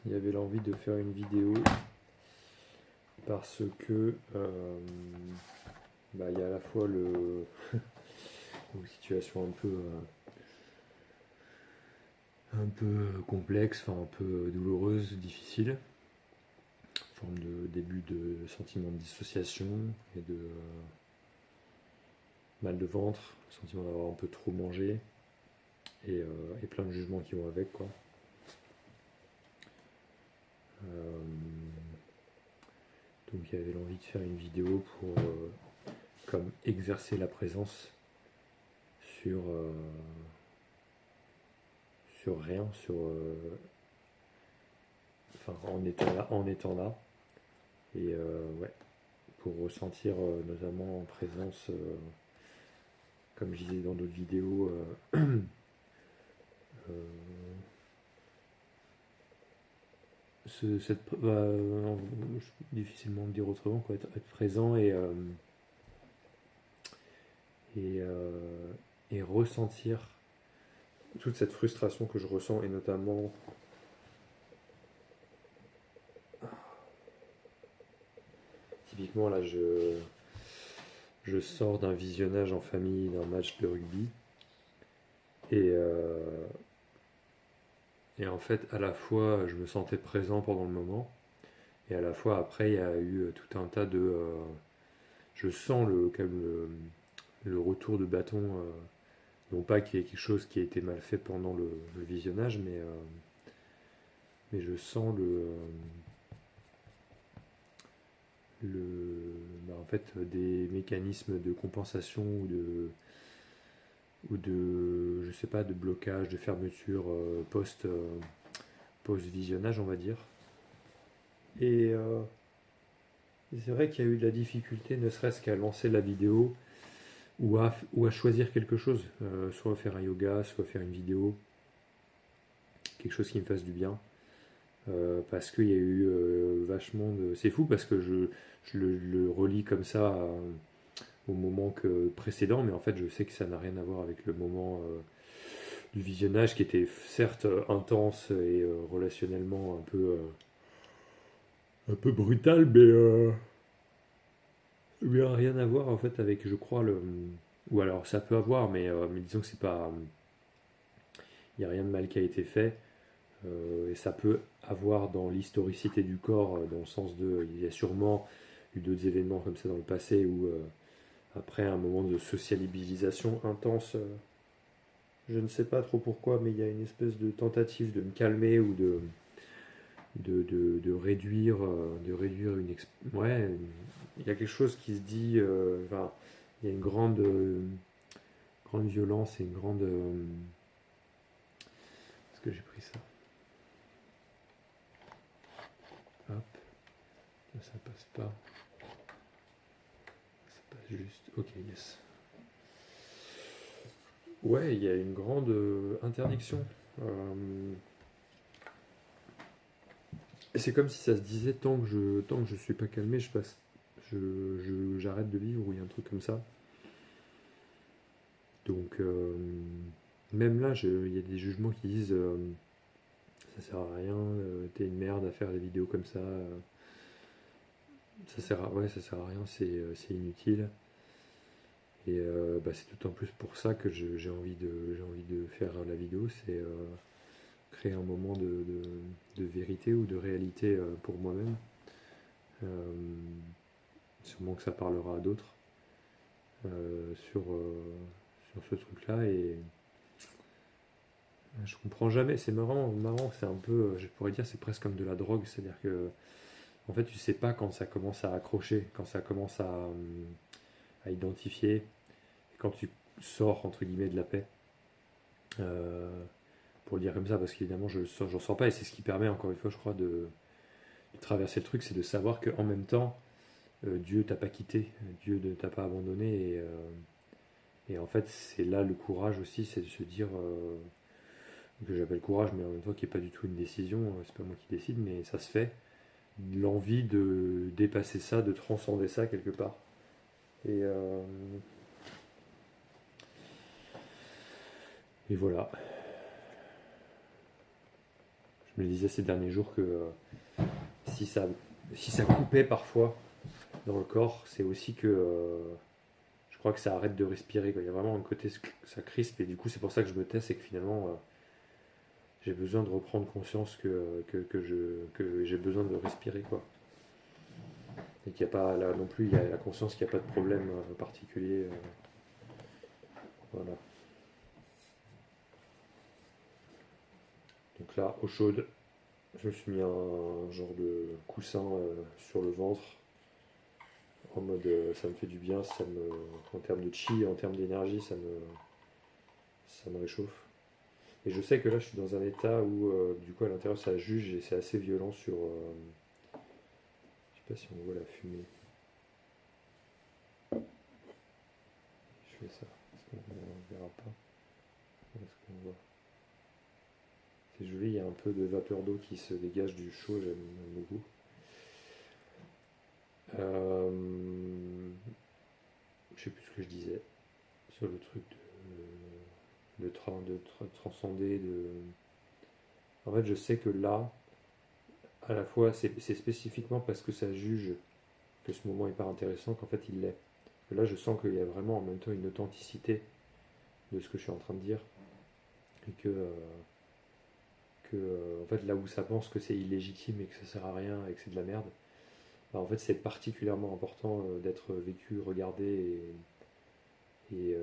il y avait l'envie de faire une vidéo parce que il y a à la fois une situation un peu complexe, enfin un peu douloureuse, difficile, forme de début de sentiment de dissociation et de mal de ventre, sentiment d'avoir un peu trop mangé et plein de jugements qui vont avec, quoi. Euh, donc il y avait l'envie de faire une vidéo pour comme exercer la présence sur sur rien, enfin en étant là et ouais, pour ressentir notamment en présence, comme je disais dans d'autres vidéos, euh, difficilement le dire autrement, quoi, être présent et, euh, et ressentir toute cette frustration que je ressens, et notamment typiquement là je sors d'un visionnage en famille d'un match de rugby et, euh, et en fait à la fois je me sentais présent pendant le moment et à la fois après il y a eu tout un tas de je sens le retour de bâton, non pas qu'il y ait quelque chose qui a été mal fait pendant le visionnage, mais je sens en fait des mécanismes de compensation ou de je sais pas, de blocage, de fermeture post visionnage, on va dire. Et c'est vrai qu'il y a eu de la difficulté, ne serait-ce qu'à lancer la vidéo ou à choisir quelque chose, soit faire un yoga, soit faire une vidéo, quelque chose qui me fasse du bien. Parce qu'il y a eu vachement de. C'est fou parce que je le relis comme ça au moment précédent, mais en fait je sais que ça n'a rien à voir avec le moment du visionnage qui était certes intense et relationnellement un peu brutal, mais rien à voir en fait avec, je crois, ou alors ça peut avoir, mais disons que c'est pas. Il n'y a rien de mal qui a été fait. Et ça peut avoir dans l'historicité du corps, dans le sens de. Il y a sûrement eu d'autres événements comme ça dans le passé où, après un moment de sociabilisation intense, je ne sais pas trop pourquoi, mais il y a une espèce de tentative de me calmer ou de réduire ouais, il y a quelque chose qui se dit. Enfin, il y a une grande violence et une grande. Est-ce que j'ai pris ça? Hop, là, ça passe pas. Ça passe juste. Ok, yes. Ouais, il y a une grande interdiction. Et c'est comme si ça se disait tant que je suis pas calmé, je passe. J'arrête de vivre, ou il y a un truc comme ça. Donc, même là, il y a des jugements qui disent ça sert à rien, t'es une merde à faire des vidéos comme ça. Ouais, ça sert à rien, c'est inutile. Et c'est d'autant plus pour ça que j'ai envie de faire la vidéo, c'est créer un moment de vérité ou de réalité pour moi-même. Euh, Sûrement que ça parlera à d'autres sur ce truc-là. Et je comprends jamais. C'est marrant. C'est un peu, je pourrais dire, c'est presque comme de la drogue. C'est-à-dire que, en fait, tu sais pas quand ça commence à accrocher, quand ça commence à identifier, et quand tu sors entre guillemets de la paix. Euh, pour le dire comme ça, parce qu'évidemment, j'en sors pas, et c'est ce qui permet, encore une fois, je crois, de traverser le truc, c'est de savoir qu'en même temps, Dieu t'a pas quitté, Dieu ne t'a pas abandonné, et en fait, c'est là le courage aussi, c'est de se dire, que j'appelle courage, mais en même temps qui n'est pas du tout une décision, c'est pas moi qui décide, mais ça se fait, l'envie de dépasser ça, de transcender ça quelque part. Et voilà, Je me disais ces derniers jours que si ça, si ça coupait parfois dans le corps, c'est aussi que je crois que ça arrête de respirer, quoi. Il y a vraiment un côté, ça crispe, et du coup, c'est pour ça que je me tais, c'est que finalement, j'ai besoin de reprendre conscience que j'ai besoin de respirer, quoi. Et qu'il n'y a pas, là non plus, il y a la conscience qu'il n'y a pas de problème particulier. Voilà. Donc là, eau chaude, je me suis mis un genre de coussin sur le ventre, en mode ça me fait du bien, en termes de chi, en termes d'énergie, ça me réchauffe. Et je sais que là, je suis dans un état où, du coup, à l'intérieur, ça juge et c'est assez violent sur. Je sais pas si on voit la fumée. Je fais ça. Est-ce qu'on ne verra pas? Est-ce qu'on voit? C'est joli, il y a un peu de vapeur d'eau qui se dégage du chaud, j'aime beaucoup. Je sais plus ce que je disais sur le truc de transcender. En fait, je sais que là, à la fois, c'est spécifiquement parce que ça juge que ce moment est pas intéressant qu'en fait il l'est. Là, je sens qu'il y a vraiment en même temps une authenticité de ce que je suis en train de dire et en fait, là où ça pense que c'est illégitime et que ça sert à rien et que c'est de la merde, bah, en fait, c'est particulièrement important d'être vécu, regardé et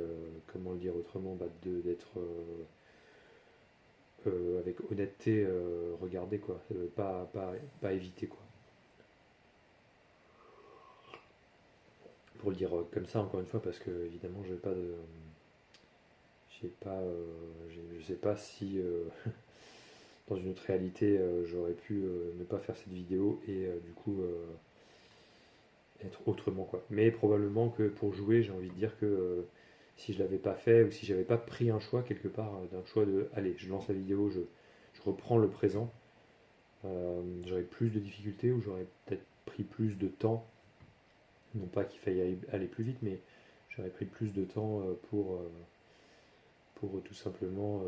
comment le dire autrement, bah, d'être avec honnêteté regardé, quoi, pas évité, quoi. Pour le dire comme ça, encore une fois, parce que évidemment, j'ai pas, je sais pas si dans une autre réalité, j'aurais pu ne pas faire cette vidéo et du coup être autrement, quoi. Mais probablement que pour jouer, j'ai envie de dire que si je l'avais pas fait ou si j'avais pas pris un choix quelque part, d'un choix de allez, je lance la vidéo, je reprends le présent, j'aurais plus de difficultés ou j'aurais peut-être pris plus de temps. Non pas qu'il faille aller plus vite, mais j'aurais pris plus de temps pour tout simplement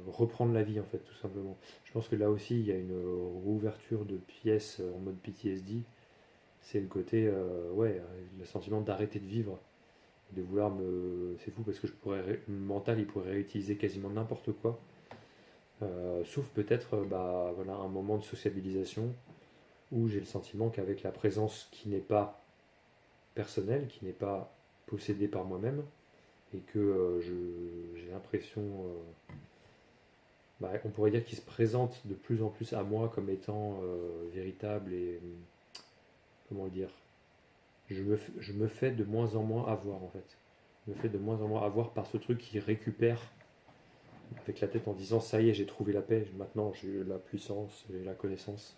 reprendre la vie, en fait, tout simplement. Je pense que là aussi, il y a une rouverture de pièces en mode PTSD. C'est le côté, ouais, le sentiment d'arrêter de vivre, de vouloir me. C'est fou parce que le mental, il pourrait réutiliser quasiment n'importe quoi, sauf peut-être, bah, voilà, un moment de sociabilisation où j'ai le sentiment qu'avec la présence qui n'est pas personnelle, qui n'est pas possédée par moi-même, et que j'ai l'impression, bah, on pourrait dire qu'il se présente de plus en plus à moi comme étant véritable et, comment le dire, je me fais de moins en moins avoir, en fait. Je me fais de moins en moins avoir par ce truc qui récupère avec la tête en disant ça y est, j'ai trouvé la paix, maintenant j'ai la puissance et la connaissance.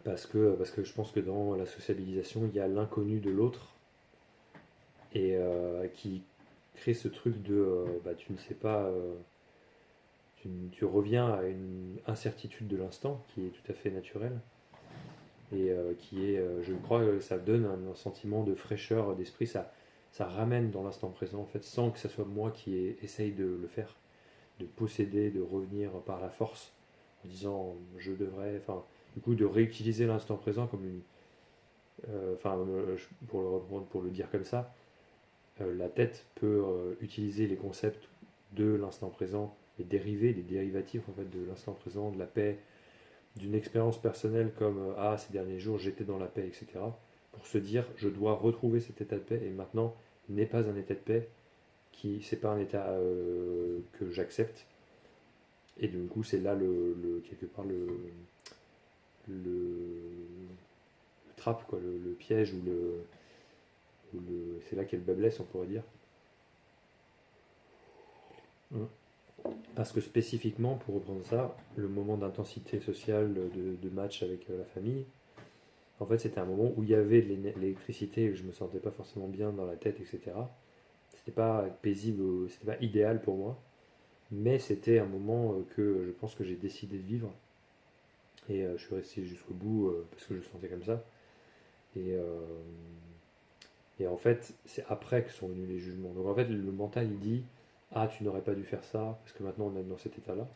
Parce que je pense que dans la sociabilisation, il y a l'inconnu de l'autre et qui crée ce truc de bah, tu ne sais pas, tu reviens à une incertitude de l'instant qui est tout à fait naturelle et qui est, je crois, ça donne un sentiment de fraîcheur d'esprit, ça ramène dans l'instant présent en fait, sans que ce soit moi qui essaye de le faire, de posséder, de revenir par la force en disant je devrais, enfin, du coup de réutiliser l'instant présent comme une, enfin, pour le reprendre, pour le dire comme ça, la tête peut utiliser les concepts de l'instant présent, les dérivés, les dérivatifs en fait de l'instant présent, de la paix, d'une expérience personnelle comme ah ces derniers jours j'étais dans la paix, etc. Pour se dire je dois retrouver cet état de paix et maintenant il n'est pas un état de paix qui c'est pas un état que j'accepte et du coup c'est là quelque part le trap quoi, le piège c'est là qu'est le bas blesse on pourrait dire. Parce que spécifiquement, pour reprendre ça, le moment d'intensité sociale de match avec la famille, en fait, c'était un moment où il y avait de l'électricité et je me sentais pas forcément bien dans la tête, etc. C'était pas paisible, c'était pas idéal pour moi, mais c'était un moment que je pense que j'ai décidé de vivre et je suis resté jusqu'au bout parce que je le sentais comme ça. Et, euh, et en fait, c'est après que sont venus les jugements. Donc en fait, le mental il dit ah, tu n'aurais pas dû faire ça, parce que maintenant on est dans cet état-là.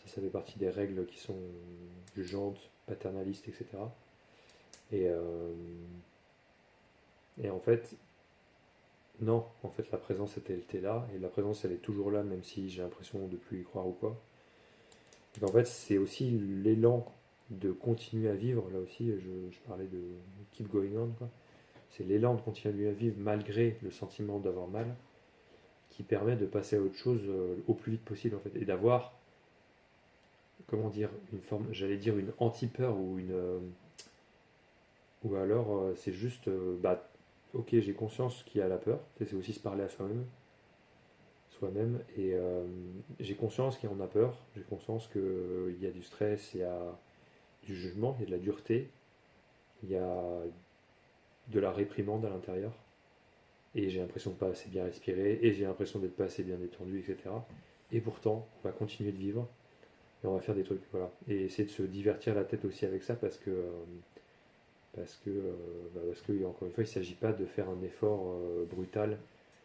Ça fait partie des règles qui sont jugeantes, paternalistes, etc. Et, euh, et en fait, non, en fait, la présence elle était là, et la présence elle est toujours là, même si j'ai l'impression de plus y croire ou quoi. Donc, en fait, c'est aussi l'élan de continuer à vivre, là aussi, je parlais de keep going on, quoi. C'est l'élan de continuer à vivre malgré le sentiment d'avoir mal, qui permet de passer à autre chose au plus vite possible, en fait, et d'avoir, comment dire, une forme, j'allais dire une anti-peur ou une. Ou alors, c'est juste, bah, ok, j'ai conscience qu'il y a la peur, c'est aussi se parler à soi-même, et j'ai conscience qu'il y en a peur, j'ai conscience qu'il y a du stress, il y a du jugement, il y a de la dureté, il y a de la réprimande à l'intérieur, et j'ai l'impression de pas assez bien respirer, et j'ai l'impression d'être pas assez bien détendu, etc. Et pourtant, on va continuer de vivre, et on va faire des trucs, voilà. Et essayer de se divertir la tête aussi avec ça, parce que encore une fois, il ne s'agit pas de faire un effort brutal,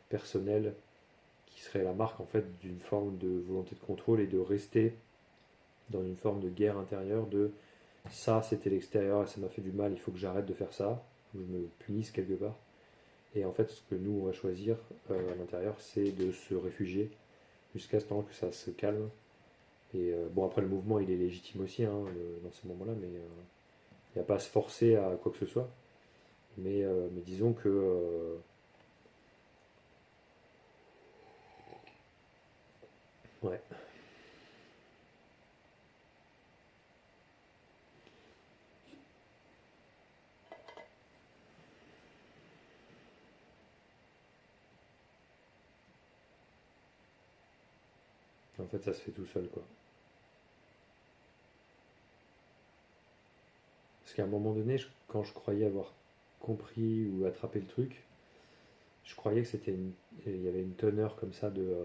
personnel, qui serait la marque en fait d'une forme de volonté de contrôle et de rester dans une forme de guerre intérieure de ça c'était l'extérieur et ça m'a fait du mal, il faut que j'arrête de faire ça, que je me punisse quelque part. Et en fait, ce que nous on va choisir à l'intérieur, c'est de se réfugier jusqu'à ce temps que ça se calme. Et bon, après le mouvement il est légitime aussi hein, dans ces moments-là, mais il n'y a pas à se forcer à quoi que ce soit. Mais disons que ouais, en fait ça se fait tout seul quoi. Parce qu'à un moment donné, quand je croyais avoir compris ou attrapé le truc, je croyais que il y avait une teneur comme ça de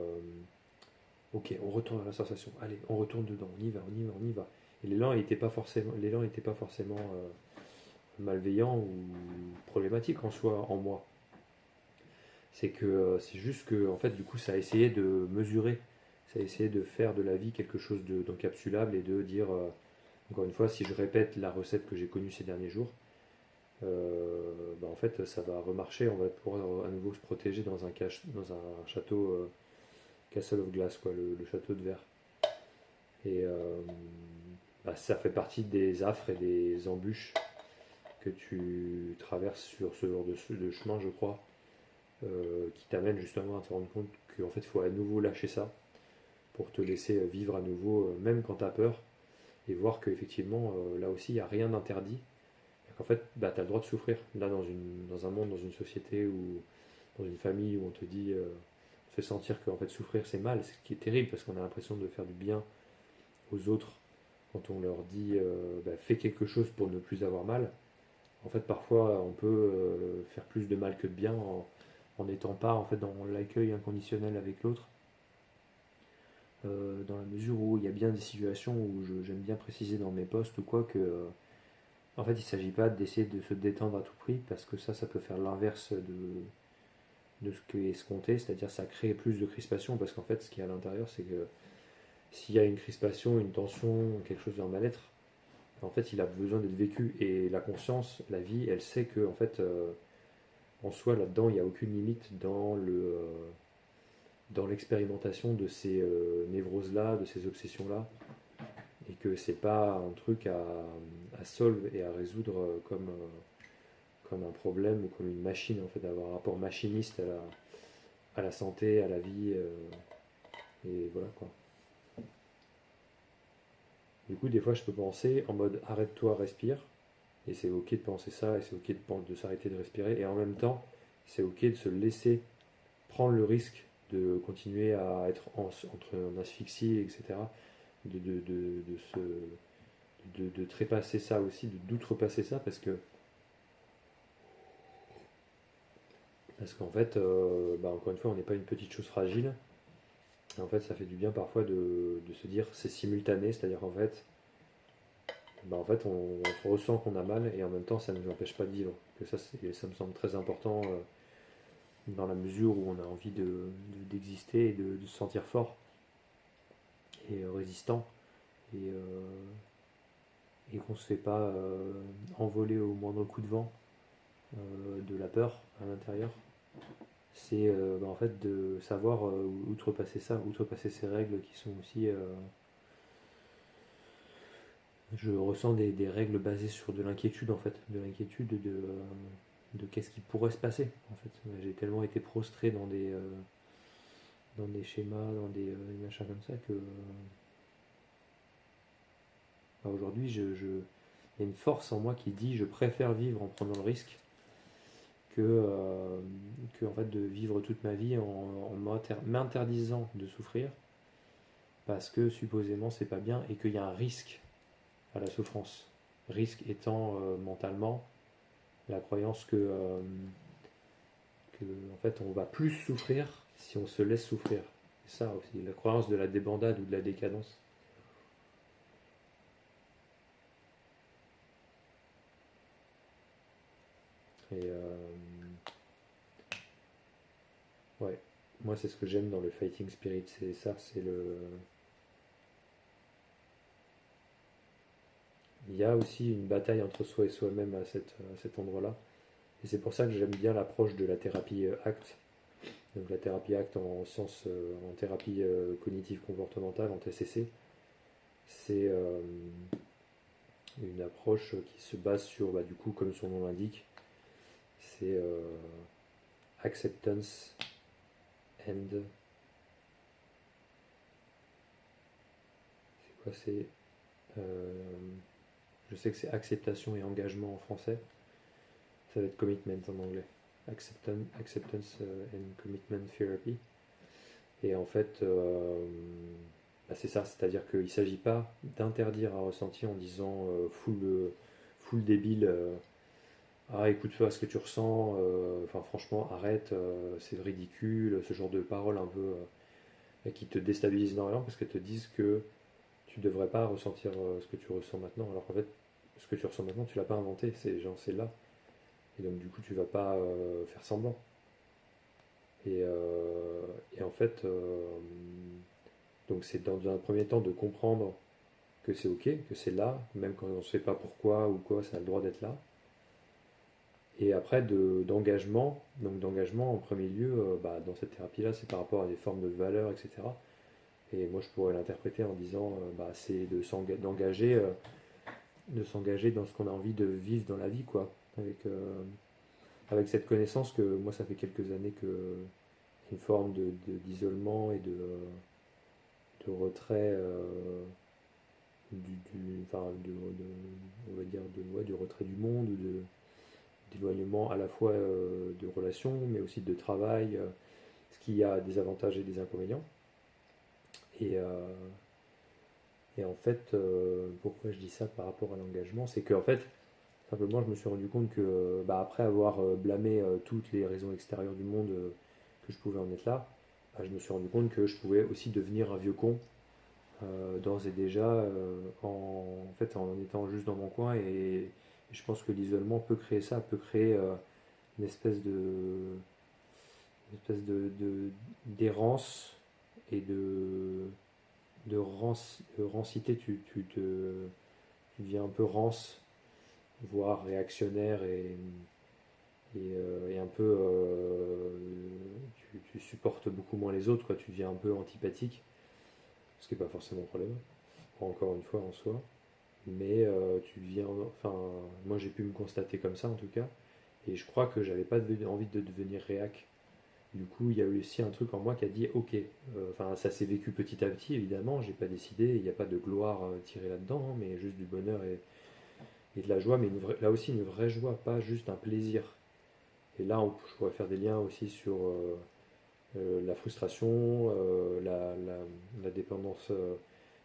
ok, on retourne à la sensation, allez, on retourne dedans, on y va, on y va, on y va. Et l'élan n'était pas forcément malveillant ou problématique en soi, en moi. C'est que c'est juste que en fait du coup ça a essayé de mesurer, ça a essayé de faire de la vie quelque chose d'encapsulable et de dire encore une fois si je répète la recette que j'ai connue ces derniers jours, bah, en fait ça va remarcher, on va pouvoir à nouveau se protéger dans un château Castle of Glass, quoi, le château de verre. Et bah, ça fait partie des affres et des embûches que tu traverses sur ce genre de chemin, je crois, qui t'amène justement à te rendre compte qu'en fait il faut à nouveau lâcher ça pour te laisser vivre à nouveau, même quand tu as peur, et voir qu'effectivement là aussi il n'y a rien d'interdit. En fait, bah, tu as le droit de souffrir. Là, dans un monde, dans une société ou dans une famille où on te dit, on te fait sentir qu'en fait souffrir c'est mal, ce qui est terrible parce qu'on a l'impression de faire du bien aux autres quand on leur dit bah, fais quelque chose pour ne plus avoir mal. En fait, parfois on peut faire plus de mal que de bien en n'étant pas en fait dans l'accueil inconditionnel avec l'autre. Dans la mesure où il y a bien des situations où j'aime bien préciser dans mes posts ou quoi que en fait il ne s'agit pas d'essayer de se détendre à tout prix parce que ça peut faire l'inverse de ce qui est escompté, c'est-à-dire ça crée plus de crispation parce qu'en fait ce qu'il y a à l'intérieur c'est que s'il y a une crispation, une tension, quelque chose d'un mal-être, en fait il a besoin d'être vécu et la conscience, la vie, elle sait que en fait en soi là-dedans il n'y a aucune limite dans l'expérimentation de ces névroses-là, de ces obsessions-là, et que c'est pas un truc à solve et à résoudre comme un problème ou comme une machine, en fait, d'avoir un rapport machiniste à la santé, à la vie, et voilà quoi. Du coup, des fois, je peux penser en mode arrête-toi, respire, et c'est ok de penser ça, et c'est ok de s'arrêter de respirer, et en même temps, c'est ok de se laisser prendre le risque de continuer à être entre en asphyxie, etc., de se de trépasser ça aussi, d'outrepasser ça, parce qu'en fait, bah, encore une fois, on n'est pas une petite chose fragile. Et en fait, ça fait du bien parfois de se dire c'est simultané, c'est-à-dire qu'en fait, bah, en fait, on ressent qu'on a mal et en même temps, ça ne nous empêche pas de vivre. Que ça me semble très important dans la mesure où on a envie d'exister et de se sentir fort et résistant, et, et qu'on ne se fait pas envoler au moindre coup de vent de la peur à l'intérieur. C'est en fait de savoir outrepasser ça, outrepasser ces règles qui sont aussi... je ressens des règles basées sur de l'inquiétude en fait, de l'inquiétude de qu'est-ce qui pourrait se passer en fait. J'ai tellement été prostré dans des schémas, dans des machins comme ça que aujourd'hui il y a une force en moi qui dit je préfère vivre en prenant le risque que en fait de vivre toute ma vie en m'interdisant de souffrir parce que supposément c'est pas bien et qu'il y a un risque à la souffrance. Risque étant mentalement la croyance que en fait on va plus souffrir si on se laisse souffrir. C'est ça aussi, la croyance de la débandade ou de la décadence. Et ouais, moi c'est ce que j'aime dans le fighting spirit, c'est ça, c'est le. Il y a aussi une bataille entre soi et soi-même à cet endroit-là. Et c'est pour ça que j'aime bien l'approche de la thérapie ACT. Donc la thérapie ACT en thérapie cognitive comportementale, en TCC. C'est une approche qui se base sur, bah, du coup, comme son nom l'indique, c'est acceptance and. C'est quoi c'est Je sais que c'est acceptation et engagement en français. Ça va être commitment en anglais. Acceptance and commitment therapy. Et en fait, bah c'est ça, c'est-à-dire qu'il ne s'agit pas d'interdire à ressentir en disant full débile, ah écoute pas ce que tu ressens, enfin franchement arrête, c'est ridicule, ce genre de paroles un peu qui te déstabilisent énormément parce qu'elles te disent que tu devrais pas ressentir ce que tu ressens maintenant, alors qu'en fait ce que tu ressens maintenant tu l'as pas inventé, c'est genre c'est là, et donc du coup tu vas pas faire semblant. Et en fait, donc c'est dans un premier temps de comprendre que c'est ok, que c'est là, même quand on ne sait pas pourquoi ou quoi, ça a le droit d'être là. Et après d'engagement, donc d'engagement en premier lieu, bah, dans cette thérapie-là, c'est par rapport à des formes de valeurs, etc. Et moi je pourrais l'interpréter en disant, bah, c'est de s'engager dans ce qu'on a envie de vivre dans la vie, quoi. Avec cette connaissance que moi ça fait quelques années que une forme d'isolement et de retrait enfin, on va dire ouais, du retrait du monde, d'éloignement à la fois de relations, mais aussi de travail, ce qui a des avantages et des inconvénients. Et, et en fait, pourquoi je dis ça par rapport à l'engagement, c'est qu'en fait, simplement, je me suis rendu compte que, bah, après avoir blâmé toutes les raisons extérieures du monde que je pouvais en être là, bah, je me suis rendu compte que je pouvais aussi devenir un vieux con d'ores et déjà en fait en étant juste dans mon coin, et je pense que l'isolement peut créer ça, peut créer une espèce d'errance et de rancité. Tu deviens un peu rance, voire réactionnaire, et un peu tu supportes beaucoup moins les autres, quoi. Tu deviens un peu antipathique, ce qui n'est pas forcément un problème, encore une fois en soi. Mais tu deviens, enfin, moi j'ai pu me constater comme ça en tout cas, et je crois que j'avais pas envie de devenir réac. Du coup, il y a eu aussi un truc en moi qui a dit ok, enfin ça s'est vécu petit à petit évidemment, j'ai pas décidé, il n'y a pas de gloire tirée là-dedans, hein, mais juste du bonheur et de la joie, mais là aussi une vraie joie, pas juste un plaisir. Et là, je pourrais faire des liens aussi sur la frustration, la dépendance,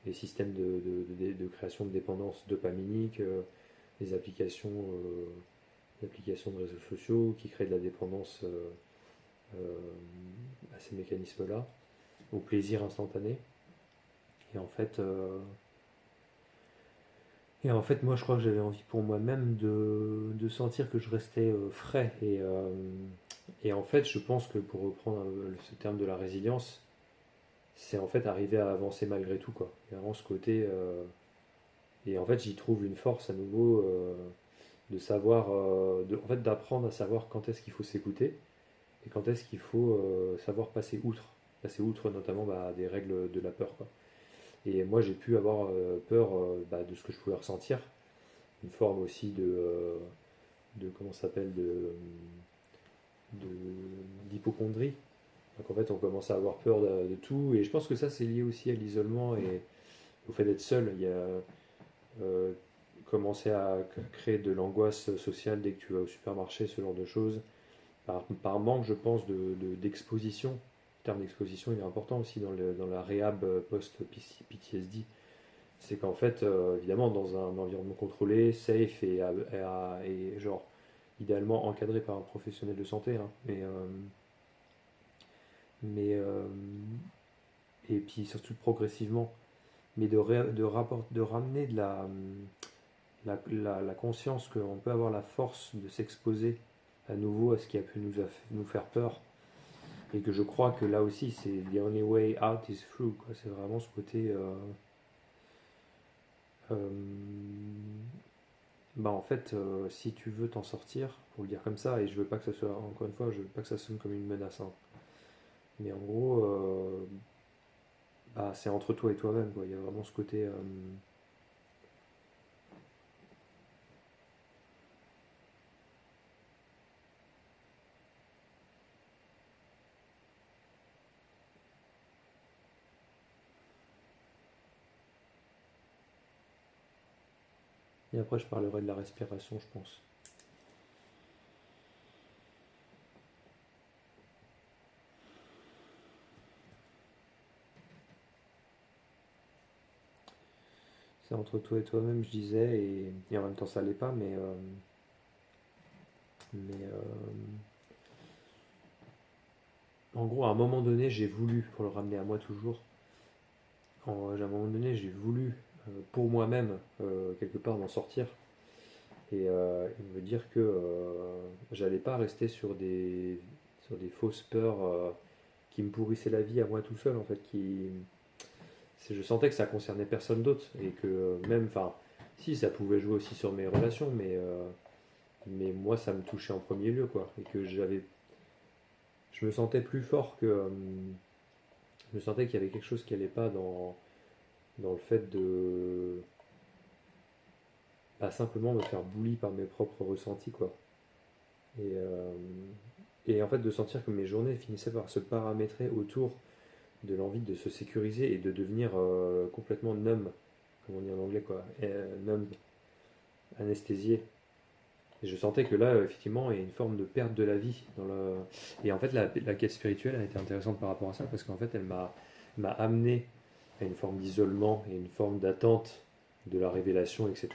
les systèmes de création de dépendance dopaminique, les applications de réseaux sociaux qui créent de la dépendance à ces mécanismes-là, au plaisir instantané. Et en fait, Et en fait, moi, je crois que j'avais envie pour moi-même de sentir que je restais frais. Et en fait, je pense que pour reprendre ce terme de la résilience, c'est en fait arriver à avancer malgré tout, quoi. Il y a vraiment ce côté. Et en fait, j'y trouve une force à nouveau de savoir, en fait, d'apprendre à savoir quand est-ce qu'il faut s'écouter et quand est-ce qu'il faut savoir passer outre. Passer outre notamment des règles de la peur, quoi. Et moi, j'ai pu avoir peur de ce que je pouvais ressentir, une forme aussi de comment ça s'appelle, d'hypochondrie. Donc en fait, on commence à avoir peur de tout, et je pense que ça, c'est lié aussi à l'isolement et au fait d'être seul. Il y a euh, commencer à créer de l'angoisse sociale dès que tu vas au supermarché, ce genre de choses, par manque, je pense, d'exposition. Le terme d'exposition, il est important aussi dans la réhab post-PTSD. C'est qu'en fait, évidemment, dans un environnement contrôlé, safe et genre idéalement encadré par un professionnel de santé, hein, mais et puis surtout progressivement, mais de ramener la conscience qu'on peut avoir la force de s'exposer à nouveau à ce qui a pu nous faire peur, et que je crois que là aussi c'est the only way out is through, quoi. C'est vraiment ce côté euh, en fait, si tu veux t'en sortir, pour le dire comme ça, et je veux pas que ça soit, encore une fois, je veux pas que ça sonne comme une menace, hein, mais en gros, c'est entre toi et toi-même, quoi. Il y a vraiment ce côté. Et après, je parlerai de la respiration, je pense. C'est entre toi et toi-même, je disais, et en même temps, ça l'est pas, mais en gros, à un moment donné, j'ai voulu, pour le ramener à moi toujours, à un moment donné, j'ai voulu, pour moi-même, quelque part, m'en sortir. Et me dire que j'allais pas rester sur des fausses peurs qui me pourrissaient la vie à moi tout seul, en fait. Je sentais que ça concernait personne d'autre. Et que même, enfin, si, ça pouvait jouer aussi sur mes relations, mais moi, ça me touchait en premier lieu, quoi. Et que je me sentais plus fort que. Je me sentais qu'il y avait quelque chose qui allait pas dans le fait de pas simplement me faire bully par mes propres ressentis, quoi. Et, euh, et en fait, de sentir que mes journées finissaient par se paramétrer autour de l'envie de se sécuriser et de devenir complètement numb, comme on dit en anglais, quoi. Numb, anesthésié. Et je sentais que là, effectivement, il y a une forme de perte de la vie. Et en fait, la quête spirituelle a été intéressante par rapport à ça, parce qu'en fait, m'a amené à une forme d'isolement et une forme d'attente de la révélation, etc.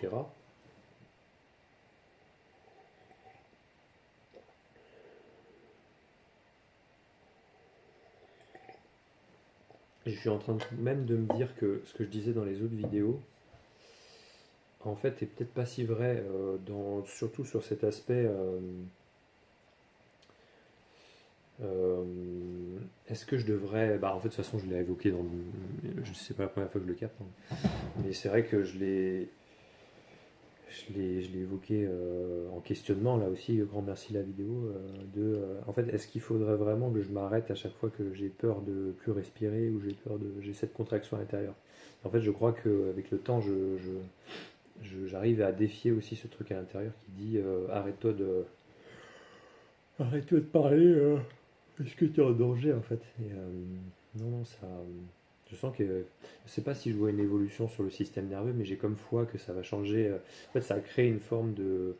Je suis en train même de me dire que ce que je disais dans les autres vidéos, en fait, est peut-être pas si vrai, surtout sur cet aspect. Euh, Est-ce que je devrais. En fait, de toute façon, je l'ai évoqué dans. Je sais pas la première fois que je le capte, hein. Mais c'est vrai que je l'ai évoqué en questionnement, là aussi. Grand merci la vidéo. En fait, est-ce qu'il faudrait vraiment que je m'arrête à chaque fois que j'ai peur de plus respirer ou j'ai cette contraction à l'intérieur? En fait, je crois qu'avec le temps, j'arrive à défier aussi ce truc à l'intérieur qui dit arrête-toi de parler, est-ce que tu es en danger, en fait? Non, non, ça. Je sens que. Je sais pas si je vois une évolution sur le système nerveux, mais j'ai comme foi que ça va changer. En fait, ça a créé une forme de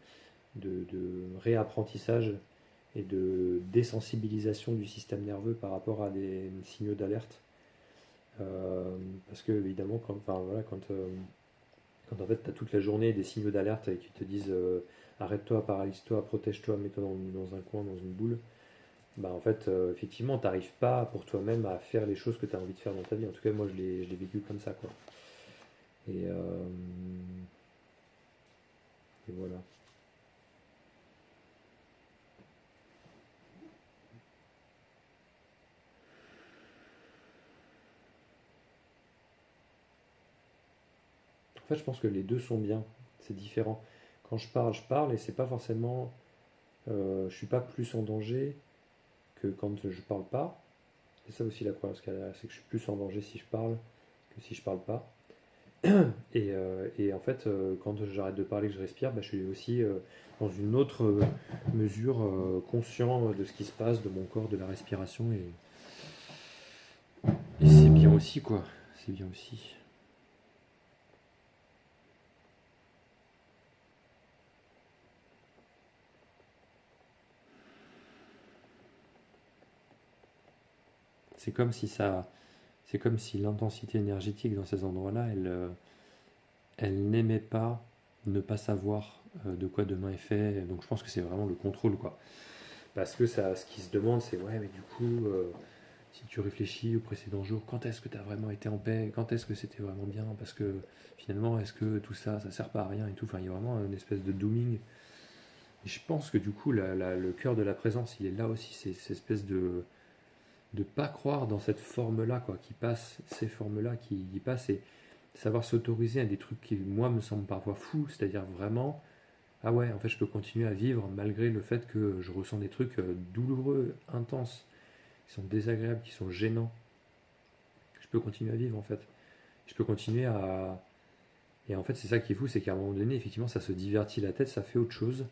réapprentissage et de désensibilisation du système nerveux par rapport à des signaux d'alerte. Parce que, évidemment, enfin, voilà, quand en fait tu as toute la journée des signaux d'alerte qui te disent arrête-toi, paralyse-toi, protège-toi, mets-toi dans un coin, dans une boule, en fait, effectivement, tu n'arrives pas pour toi-même à faire les choses que tu as envie de faire dans ta vie. En tout cas, moi, je l'ai vécu comme ça, quoi. Et, voilà. En fait, je pense que les deux sont bien. C'est différent. Quand je parle, et c'est pas forcément. Je suis pas plus en danger que quand je parle pas. C'est ça aussi la croyance qu'elle a, c'est que je suis plus en danger si je parle que si je parle pas. Et en fait, quand j'arrête de parler, que je respire, bah, je suis aussi dans une autre mesure conscient de ce qui se passe, de mon corps, de la respiration. Et c'est bien aussi, quoi. C'est bien aussi. C'est comme si ça, c'est comme si l'intensité énergétique dans ces endroits-là, elle n'aimait pas ne pas savoir de quoi demain est fait. Donc je pense que c'est vraiment le contrôle, quoi. Parce que ça, ce qui se demande, c'est ouais, mais du coup, si tu réfléchis au précédent jour, quand est-ce que tu as vraiment été en paix? Quand est-ce que c'était vraiment bien? Parce que finalement, est-ce que tout ça, ça sert pas à rien et tout? Enfin, il y a vraiment une espèce de dooming. Et je pense que du coup, le cœur de la présence, il est là aussi. C'est cette espèce de pas croire dans cette forme-là, quoi, qui passe, ces formes-là qui passent et savoir s'autoriser à des trucs qui, moi, me semblent parfois fous. C'est-à-dire vraiment, ah ouais, en fait, je peux continuer à vivre malgré le fait que je ressens des trucs douloureux, intenses, qui sont désagréables, qui sont gênants. Je peux continuer à vivre, en fait. Je peux continuer à. Et en fait, c'est ça qui est fou, c'est qu'à un moment donné, effectivement, ça se divertit la tête, ça fait autre chose.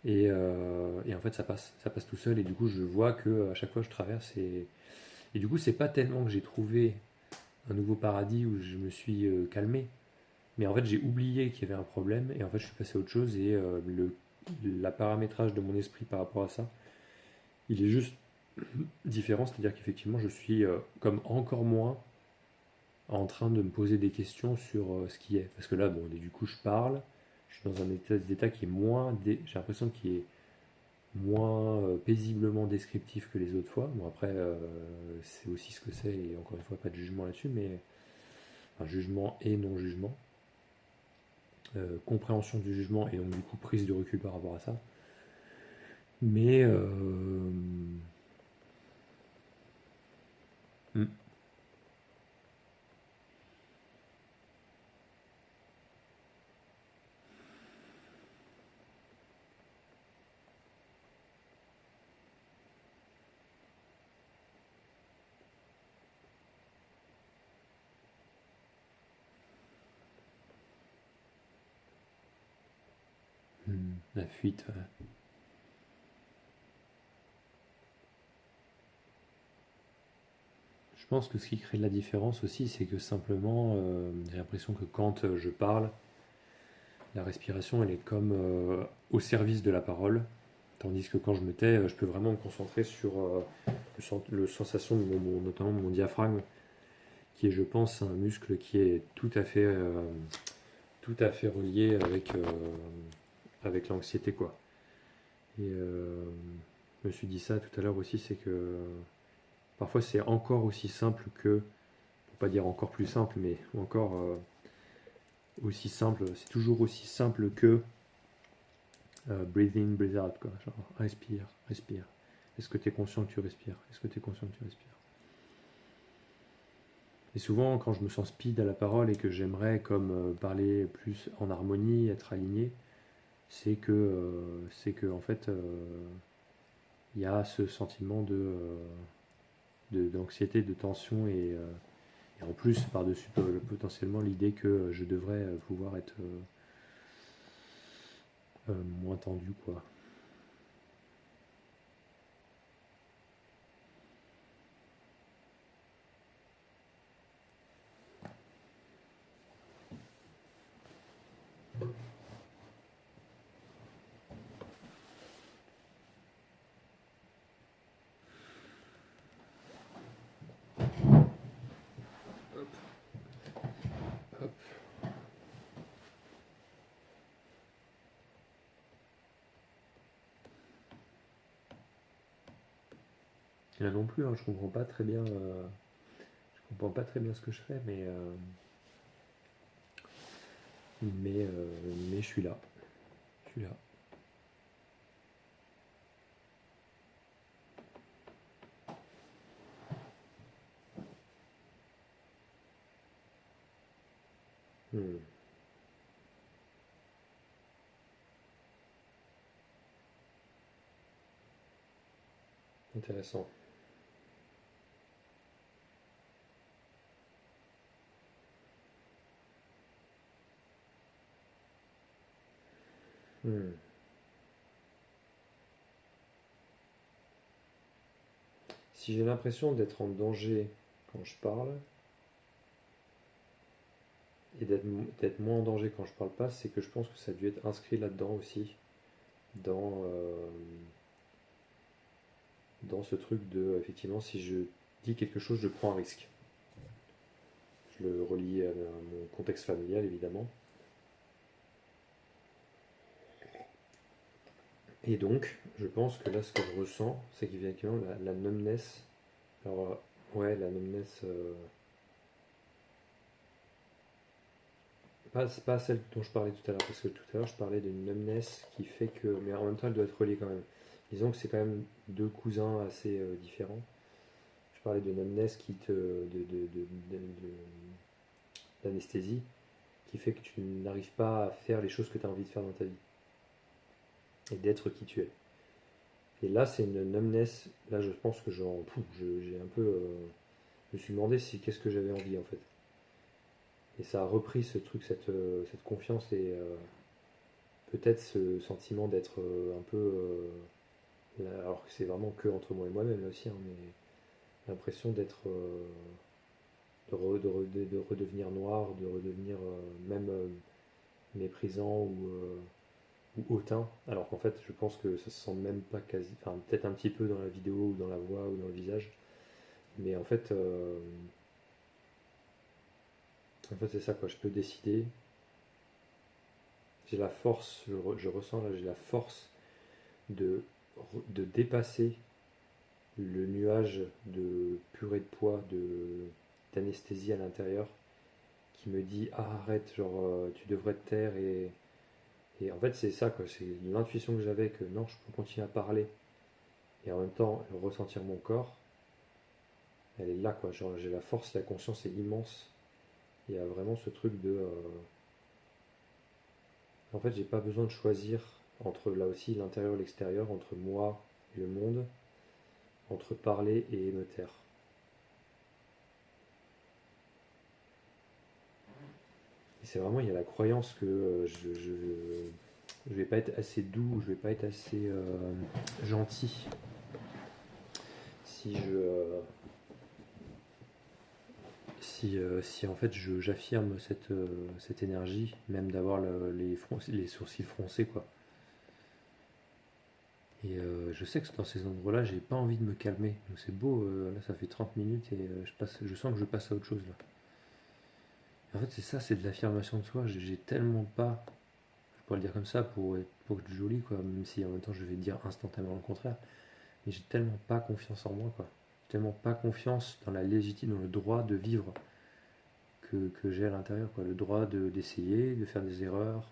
Et en fait, ça passe tout seul. Et du coup, je vois que à chaque fois, je traverse. Et du coup, c'est pas tellement que j'ai trouvé un nouveau paradis où je me suis calmé, mais en fait, j'ai oublié qu'il y avait un problème. Et en fait, je suis passé à autre chose. Et la paramétrage de mon esprit par rapport à ça, il est juste différent. C'est-à-dire qu'effectivement, je suis comme encore moins en train de me poser des questions sur ce qui est. Parce que là, bon, du coup, je parle, je suis dans un état d'état qui est moins, j'ai l'impression qu'il est moins paisiblement descriptif que les autres fois. Bon, après, c'est aussi ce que c'est, et encore une fois, pas de jugement là-dessus, mais un jugement et non-jugement. Compréhension du jugement et donc du coup prise de recul par rapport à ça. Mais hmm, la fuite. Je pense que ce qui crée de la différence aussi, c'est que simplement, j'ai l'impression que quand je parle, la respiration, elle est comme au service de la parole. Tandis que quand je me tais, je peux vraiment me concentrer sur le sensation de notamment de mon diaphragme, qui est, je pense, un muscle qui est tout à fait relié avec l'anxiété, quoi. Et je me suis dit ça tout à l'heure aussi, c'est que parfois c'est encore aussi simple que, pour pas dire encore plus simple, mais encore aussi simple, c'est toujours aussi simple que breathe in, breathe out, quoi. Genre, respire, respire. Est-ce que tu es conscient que tu respires? Est-ce que tu es conscient que tu respires? Et souvent, quand je me sens speed à la parole et que j'aimerais comme parler plus en harmonie, être aligné, c'est que en fait, il y a ce sentiment d'anxiété, de tension et en plus, par-dessus potentiellement l'idée que je devrais pouvoir être moins tendu, quoi. Hop. Et là non plus, hein, je comprends pas très bien. Je comprends pas très bien ce que je fais, mais je suis là. plus là. Hmm. Intéressant. Hmm. Si j'ai l'impression d'être en danger quand je parle et d'être moins en danger quand je parle pas, c'est que je pense que ça a dû être inscrit là-dedans aussi, dans, dans ce truc de, effectivement, si je dis quelque chose, je prends un risque. Je le relie à mon contexte familial, évidemment. Et donc, je pense que là, ce que je ressens, c'est qu'effectivement, la numbness, alors, ouais, la numbness, pas celle dont je parlais tout à l'heure, parce que tout à l'heure, je parlais d'une numbness qui fait que, mais en même temps, elle doit être reliée quand même. Disons que c'est quand même deux cousins assez différents. Je parlais de numbness d'anesthésie, qui fait que tu n'arrives pas à faire les choses que tu as envie de faire dans ta vie, et d'être qui tu es. Et là, c'est une numbness, là, je pense que j'ai un peu... je me suis demandé si qu'est-ce que j'avais envie, en fait. Et ça a repris ce truc, cette confiance et peut-être ce sentiment d'être un peu... alors que c'est vraiment que entre moi et moi-même aussi, hein, mais l'impression d'être... de redevenir noir, de redevenir même méprisant ou hautain, alors qu'en fait je pense que ça se sent même pas quasi, enfin peut-être un petit peu dans la vidéo ou dans la voix ou dans le visage, mais en fait c'est ça quoi, je peux décider, j'ai la force, je ressens là, j'ai la force de, de dépasser le nuage de purée de poids, d'anesthésie à l'intérieur qui me dit ah, arrête, genre tu devrais te taire et en fait c'est ça quoi, c'est l'intuition que j'avais que non je peux continuer à parler et en même temps ressentir mon corps, elle est là quoi, genre j'ai la force, la conscience est immense, il y a vraiment ce truc de en fait j'ai pas besoin de choisir entre là aussi l'intérieur et l'extérieur, entre moi et le monde, entre parler et me taire. Et c'est vraiment, il y a la croyance que je vais pas être assez doux, je vais pas être assez gentil si si en fait j'affirme cette énergie, même d'avoir les sourcils froncés quoi. Et je sais que dans ces endroits-là, j'ai pas envie de me calmer. Donc c'est beau, là ça fait 30 minutes et je sens que je passe à autre chose là. En fait c'est ça, c'est de l'affirmation de soi. J'ai tellement pas, je pourrais le dire comme ça pour être joli quoi, même si en même temps je vais dire instantanément le contraire. Mais j'ai tellement pas confiance en moi quoi. J'ai tellement pas confiance dans la légitimité, dans le droit de vivre que j'ai à l'intérieur quoi. Le droit d'essayer, de faire des erreurs,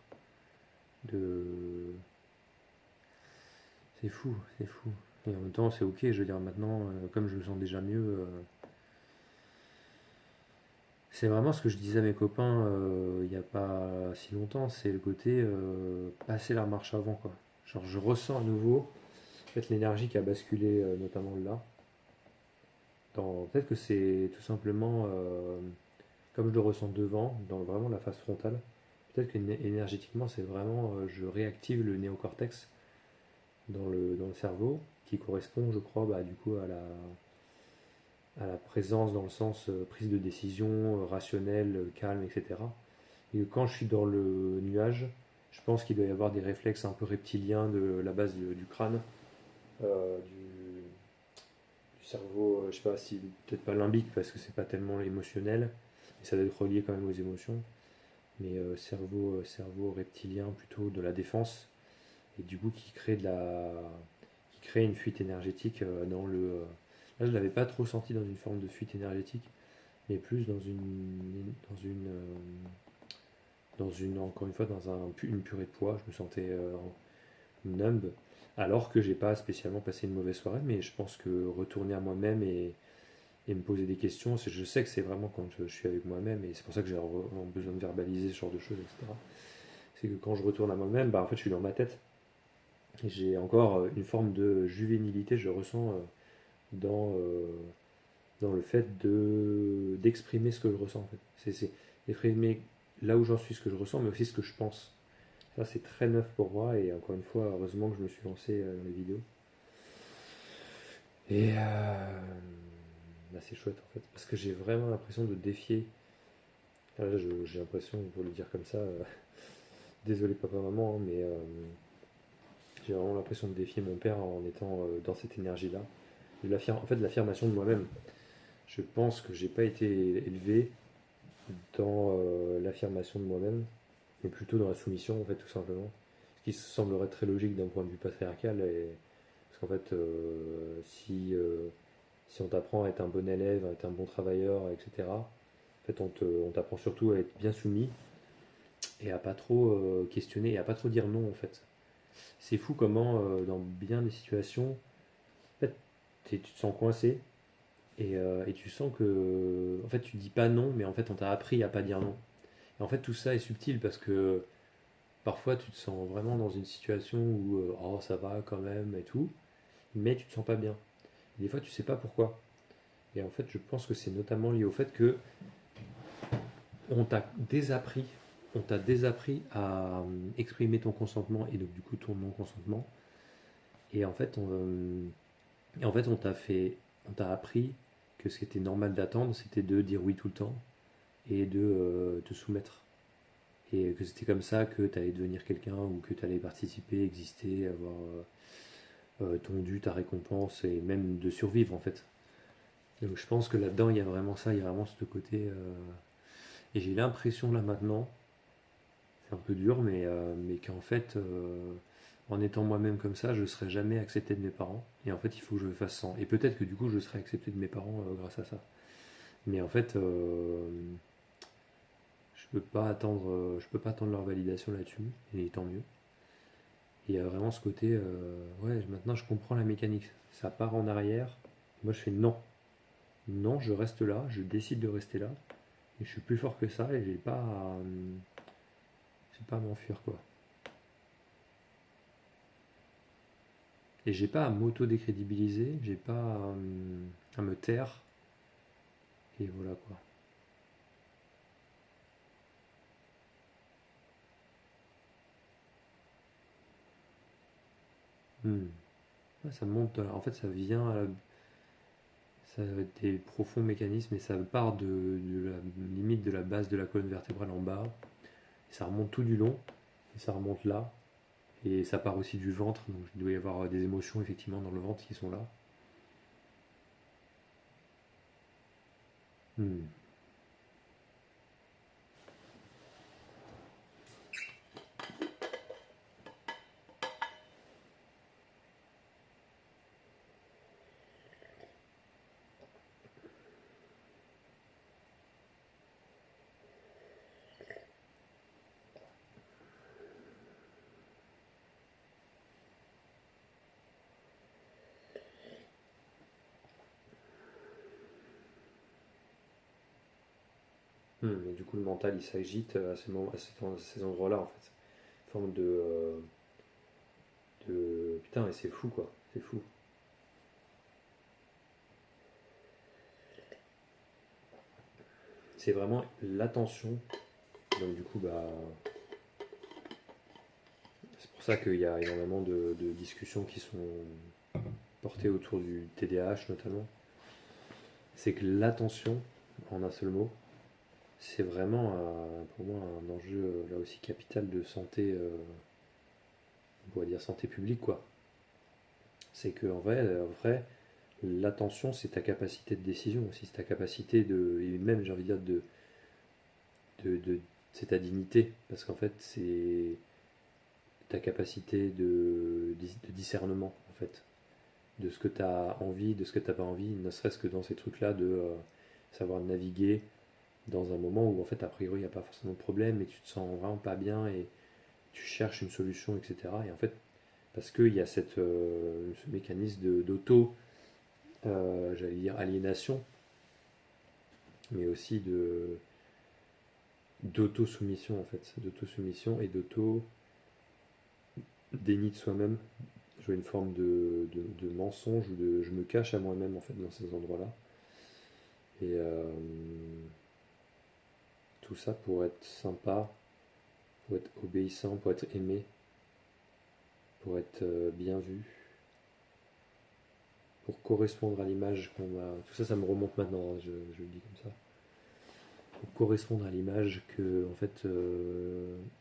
de c'est fou, c'est fou. Et en même temps, c'est ok, je veux dire, maintenant, comme je me sens déjà mieux, c'est vraiment ce que je disais à mes copains il n'y a pas si longtemps, c'est le côté passer la marche avant, quoi. Genre, je ressens à nouveau, en fait, l'énergie qui a basculé, notamment là. Peut-être que c'est tout simplement, comme je le ressens devant, dans vraiment la face frontale, peut-être que énergétiquement, c'est vraiment, je réactive le néocortex dans le cerveau, qui correspond, je crois, bah, du coup, à la présence dans le sens prise de décision, rationnelle, calme, etc. Et quand je suis dans le nuage, je pense qu'il doit y avoir des réflexes un peu reptiliens de la base du crâne, du cerveau, je sais pas si, peut-être pas limbique parce que c'est pas tellement émotionnel, mais ça doit être relié quand même aux émotions, mais cerveau reptilien plutôt de la défense, et du coup qui crée une fuite énergétique dans le. Là, je l'avais pas trop senti dans une forme de fuite énergétique, mais plus dans une encore une fois, dans une purée de pois. Je me sentais numb, alors que j'ai pas spécialement passé une mauvaise soirée, mais je pense que retourner à moi-même et me poser des questions, je sais que c'est vraiment quand je suis avec moi-même, et c'est pour ça que j'ai besoin de verbaliser ce genre de choses, etc. C'est que quand je retourne à moi-même, bah, en fait, je suis dans ma tête. Et j'ai encore une forme de juvénilité, je ressens dans, euh, dans le fait d'exprimer ce que je ressens. En fait. C'est exprimer là où j'en suis, ce que je ressens, mais aussi ce que je pense. Ça, c'est très neuf pour moi, et encore une fois, heureusement que je me suis lancé dans les vidéos. Et là, c'est chouette en fait, parce que j'ai vraiment l'impression de défier. Là, j'ai l'impression, pour le dire comme ça, désolé papa-maman, hein, mais j'ai vraiment l'impression de défier mon père en étant dans cette énergie-là. En fait, de l'affirmation de moi-même. Je pense que j'ai pas été élevé dans l'affirmation de moi-même, mais plutôt dans la soumission, en fait, tout simplement. Ce qui semblerait très logique d'un point de vue patriarcal, parce qu'en fait, si on t'apprend à être un bon élève, à être un bon travailleur, etc., en fait, on t'apprend surtout à être bien soumis et à pas trop questionner et à pas trop dire non, en fait. C'est fou comment, dans bien des situations, en fait, tu te sens coincé et tu sens que, en fait, tu dis pas non, mais en fait, on t'a appris à pas dire non. Et en fait, tout ça est subtil parce que parfois, tu te sens vraiment dans une situation où, oh, ça va quand même et tout, mais tu te sens pas bien. Et des fois, tu sais pas pourquoi. Et en fait, je pense que c'est notamment lié au fait que on t'a désappris, on t'a désappris à exprimer ton consentement et donc du coup ton non-consentement. Et en fait, on t'a appris que ce qui était normal d'attendre, c'était de dire oui tout le temps et de te soumettre. Et que c'était comme ça que tu allais devenir quelqu'un ou que tu allais participer, exister, avoir ton dû, ta récompense et même de survivre en fait. Donc je pense que là-dedans il y a vraiment ça, il y a vraiment ce côté. Et j'ai l'impression là maintenant, c'est un peu dur, mais qu'en fait, en étant moi-même comme ça, je ne serai jamais accepté de mes parents. Et en fait, il faut que je fasse sans. Et peut-être que du coup, je serai accepté de mes parents grâce à ça. Mais en fait, je peux pas attendre leur validation là-dessus. Et tant mieux. Et il y a vraiment ce côté, ouais, maintenant je comprends la mécanique. Ça part en arrière. Moi, je fais non. Non, je reste là, je décide de rester là. Et je suis plus fort que ça et j'ai pas à m'enfuir, quoi. Et j'ai pas à m'auto-décrédibiliser, j'ai pas à me taire. Et voilà quoi. Hmm. Ouais, ça monte, en fait ça vient ça a des profonds mécanismes et ça part de la limite de la base de la colonne vertébrale en bas. Et ça remonte tout du long et ça remonte là. Et ça part aussi du ventre, donc il doit y avoir des émotions effectivement dans le ventre qui sont là. Hmm. Et du coup le mental il s'agite à ces endroits-là en fait. Une forme Putain, mais c'est fou quoi, c'est fou. C'est vraiment l'attention. Donc du coup, bah, c'est pour ça qu'il y a énormément de discussions qui sont portées autour du TDAH notamment. C'est que l'attention, en un seul mot, c'est vraiment pour moi un enjeu là aussi capital de santé, on pourrait dire santé publique quoi. C'est que en vrai, l'attention c'est ta capacité de décision aussi, c'est ta capacité et même j'ai envie de dire de c'est ta dignité, parce qu'en fait c'est ta capacité de discernement en fait, de ce que tu as envie, de ce que tu n'as pas envie, ne serait-ce que dans ces trucs-là de savoir naviguer dans un moment où en fait a priori il n'y a pas forcément de problème et tu te sens vraiment pas bien et tu cherches une solution, etc. Et en fait, parce qu'il y a ce mécanisme d'auto, j'allais dire aliénation, mais aussi d'auto-soumission en fait, d'auto-soumission et d'auto-déni de soi-même. Je vois une forme de mensonge ou de je me cache à moi-même en fait dans ces endroits-là. Et tout ça pour être sympa, pour être obéissant, pour être aimé, pour être bien vu, pour correspondre à l'image qu'on a. Tout ça, ça me remonte maintenant, hein, je le dis comme ça. Pour correspondre à l'image que, en fait,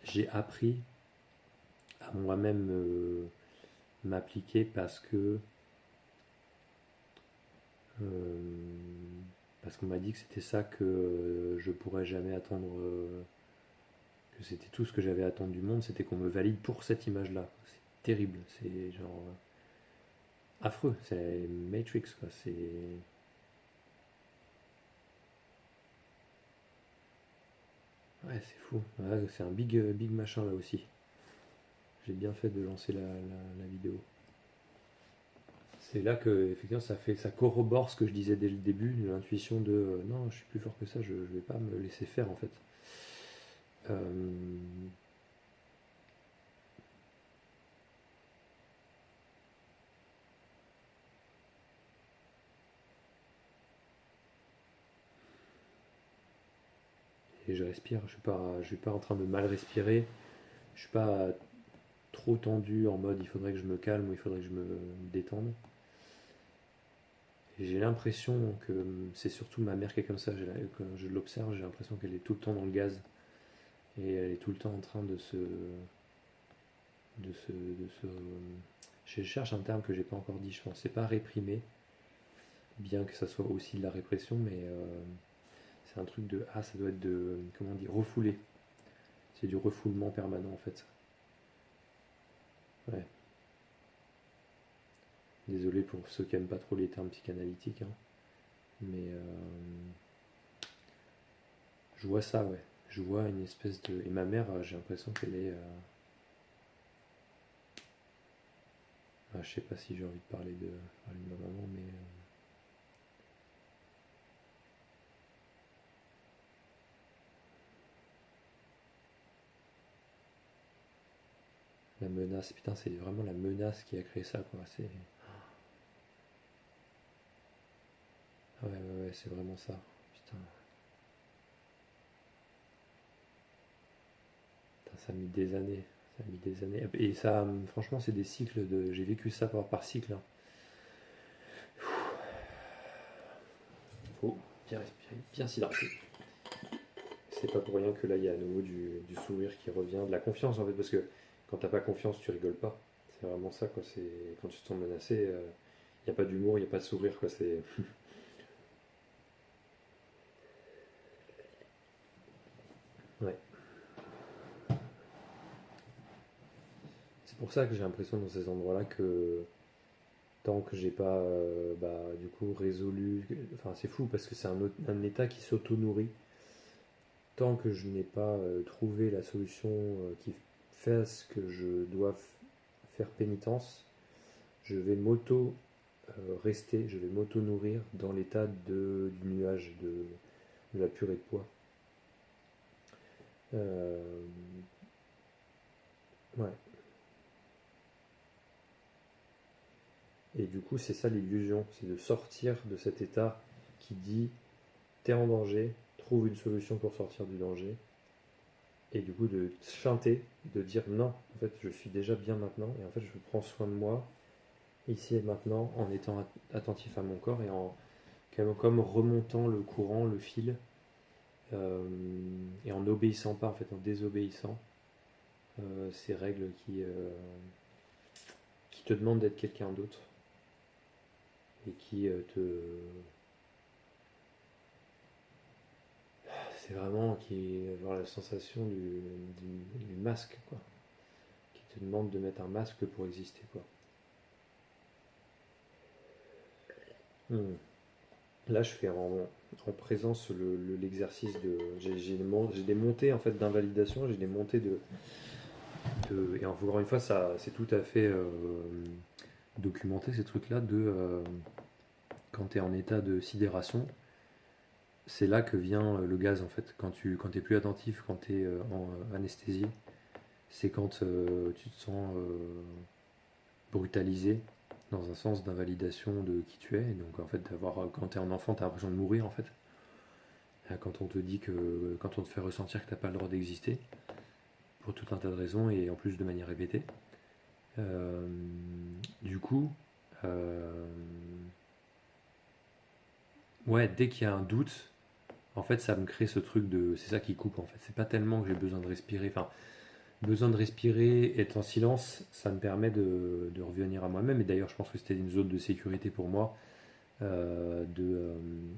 j'ai appris à moi-même m'appliquer euh, parce qu'on m'a dit que c'était ça que je pourrais jamais attendre, que c'était tout ce que j'avais à attendre du monde, c'était qu'on me valide pour cette image-là. C'est terrible, c'est genre affreux, c'est Matrix quoi, ouais, c'est fou. Ouais, c'est un big machin là aussi. J'ai bien fait de lancer la vidéo. C'est là que effectivement ça corrobore ce que je disais dès le début, l'intuition de non, je suis plus fort que ça, je vais pas me laisser faire en fait. Euh, et je respire, je suis pas en train de mal respirer, je suis pas trop tendu en mode il faudrait que je me calme ou il faudrait que je me détende. Et j'ai l'impression que c'est surtout ma mère qui est comme ça. Quand je l'observe, j'ai l'impression qu'elle est tout le temps dans le gaz. Et elle est tout le temps en train de se. Je cherche un terme que j'ai pas encore dit, je pense. C'est pas réprimer, bien que ça soit aussi de la répression, mais c'est un truc de. Ah, ça doit être de. Comment dire? Refouler. C'est du refoulement permanent en fait. Ouais. Désolé pour ceux qui aiment pas trop les termes psychanalytiques, hein. Mais je vois ça, ouais. Je vois une espèce de. Et ma mère, j'ai l'impression qu'elle est. Ah, je sais pas si j'ai envie de parler de ma maman, mais la menace, putain, c'est vraiment la menace qui a créé ça, quoi. Ah ouais, ouais, ouais, c'est vraiment ça. Putain, putain, ça a mis des années. Ça a mis des années. Et ça, franchement, c'est des cycles de. J'ai vécu ça par cycle, hein. Faut bien respirer, bien s'hydrater. C'est pas pour rien que là, il y a à nouveau du sourire qui revient, de la confiance en fait, parce que quand t'as pas confiance, tu rigoles pas. C'est vraiment ça, quoi. C'est quand tu te sens menacé, il n'y a pas d'humour, il n'y a pas de sourire, quoi. C'est ouais. C'est pour ça que j'ai l'impression dans ces endroits-là que tant que j'ai pas bah, du coup résolu, enfin c'est fou parce que c'est un état qui s'auto-nourrit. Tant que je n'ai pas trouvé la solution qui fasse que je dois faire pénitence, je vais rester, je vais m'auto-nourrir dans l'état du nuage, de la purée de poids. Euh, ouais. Et du coup, c'est ça l'illusion, c'est de sortir de cet état qui dit t'es en danger, trouve une solution pour sortir du danger. Et du coup, de chanter, de dire non, en fait, je suis déjà bien maintenant, et en fait, je prends soin de moi, ici et maintenant, en étant attentif à mon corps et comme remontant le courant, le fil, euh, et en n'obéissant pas, en fait, en désobéissant ces règles qui te demandent d'être quelqu'un d'autre et qui te. C'est vraiment avoir la sensation du masque, quoi. Qui te demande de mettre un masque pour exister, quoi. Hmm. Là, je fais en présence l'exercice de. J'ai des montées en fait d'invalidation, j'ai des montées et encore une fois, ça, c'est tout à fait documenté ces trucs-là quand tu es en état de sidération, c'est là que vient le gaz en fait. Quand tu es plus attentif, quand tu es anesthésié, c'est quand tu te sens brutalisé dans un sens d'invalidation de qui tu es. Et donc en fait, quand tu es un enfant, tu as l'impression de mourir en fait. Quand on te dit quand on te fait ressentir que t'as pas le droit d'exister, pour tout un tas de raisons et en plus de manière répétée. Euh, du coup, euh, ouais, dès qu'il y a un doute, en fait, ça me crée ce truc de. C'est ça qui coupe en fait. C'est pas tellement que j'ai besoin de respirer. Enfin, besoin de respirer, être en silence, ça me permet de revenir à moi-même. Et d'ailleurs, je pense que c'était une zone de sécurité pour moi.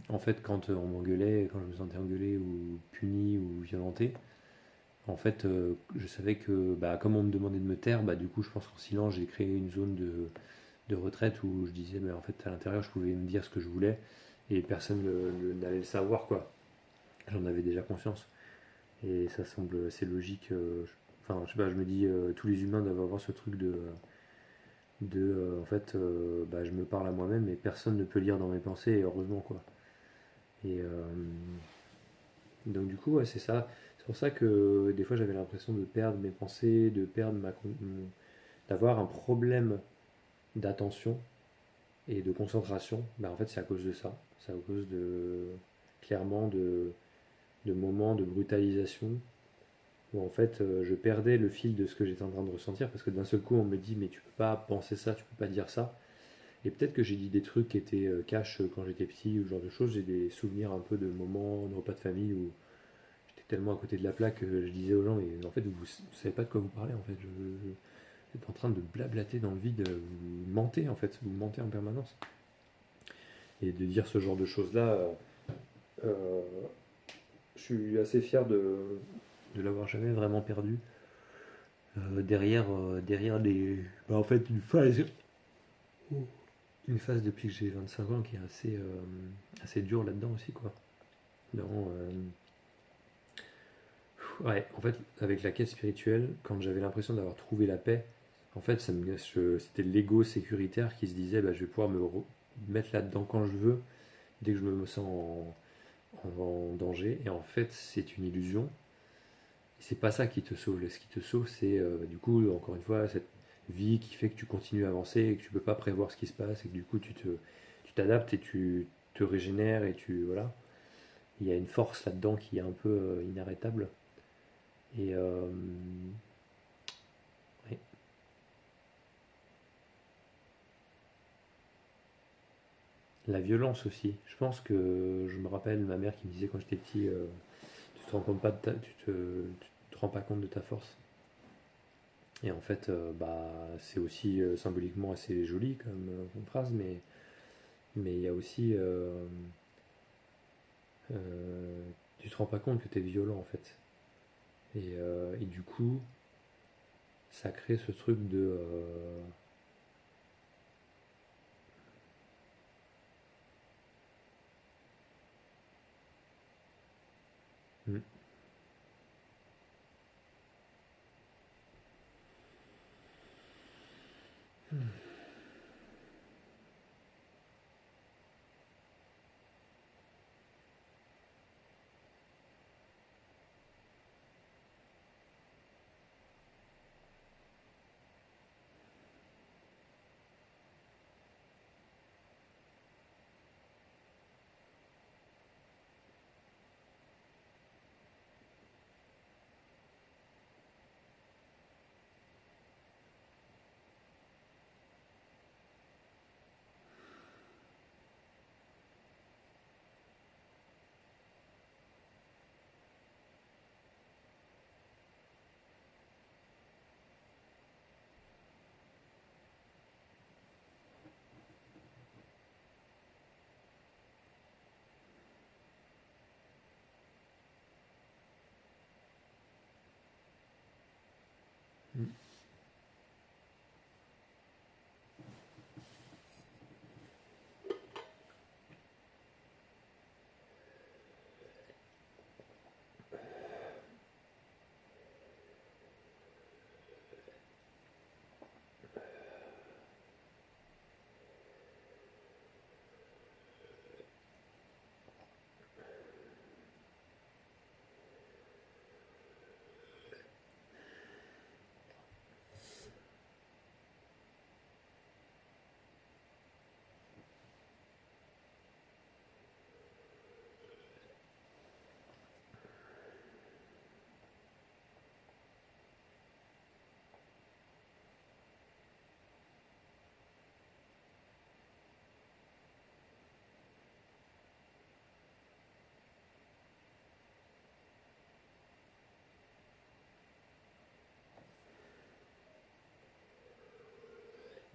En fait, quand on m'engueulait, quand je me sentais engueulé ou puni ou violenté, en fait, je savais que, bah, comme on me demandait de me taire, bah, du coup, je pense qu'en silence, j'ai créé une zone de retraite où je disais, mais en fait, à l'intérieur, je pouvais me dire ce que je voulais et personne n'allait le savoir, quoi. J'en avais déjà conscience. Et ça semble assez logique. Enfin, je sais pas, je me dis, tous les humains doivent avoir ce truc en fait, bah, je me parle à moi-même et personne ne peut lire dans mes pensées, et heureusement, quoi. Et donc, du coup, ouais, c'est ça. C'est pour ça que des fois, j'avais l'impression de perdre mes pensées, d'avoir un problème d'attention et de concentration. Bah, en fait, c'est à cause de ça. C'est à cause clairement, de moments de brutalisation où en fait je perdais le fil de ce que j'étais en train de ressentir parce que d'un seul coup on me dit mais tu peux pas penser ça, tu peux pas dire ça. Et peut-être que j'ai dit des trucs qui étaient cash quand j'étais petit ou ce genre de choses. J'ai des souvenirs un peu de moments de repas de famille où j'étais tellement à côté de la plaque que je disais aux gens mais en fait vous savez pas de quoi vous parlez en fait. Vous êtes en train de blablater dans le vide, vous mentez en fait, vous mentez en permanence. Et de dire ce genre de choses là, euh, je suis assez fier de l'avoir jamais vraiment perdu. Derrière bah, en fait, une phase depuis que j'ai 25 ans qui est assez dure là-dedans aussi, quoi. Dans, ouais, en fait, avec la quête spirituelle, quand j'avais l'impression d'avoir trouvé la paix, en fait, c'était l'ego sécuritaire qui se disait, bah, je vais pouvoir mettre là-dedans quand je veux, dès que je me sens en danger. Et en fait, c'est une illusion. C'est pas ça qui te sauve. Ce qui te sauve, c'est du coup, encore une fois, cette vie qui fait que tu continues à avancer et que tu peux pas prévoir ce qui se passe et que du coup, tu t'adaptes et tu te régénères et voilà. Il y a une force là-dedans qui est un peu inarrêtable. Et ouais. La violence aussi. Je pense que je me rappelle ma mère qui me disait quand j'étais petit, tu te rends compte pas tu te rends pas compte de ta force. Et en fait, bah, c'est aussi symboliquement assez joli comme phrase, mais il y a aussi. Tu te rends pas compte que tu es violent en fait. Et du coup, ça crée ce truc de. Hmm. Hmm.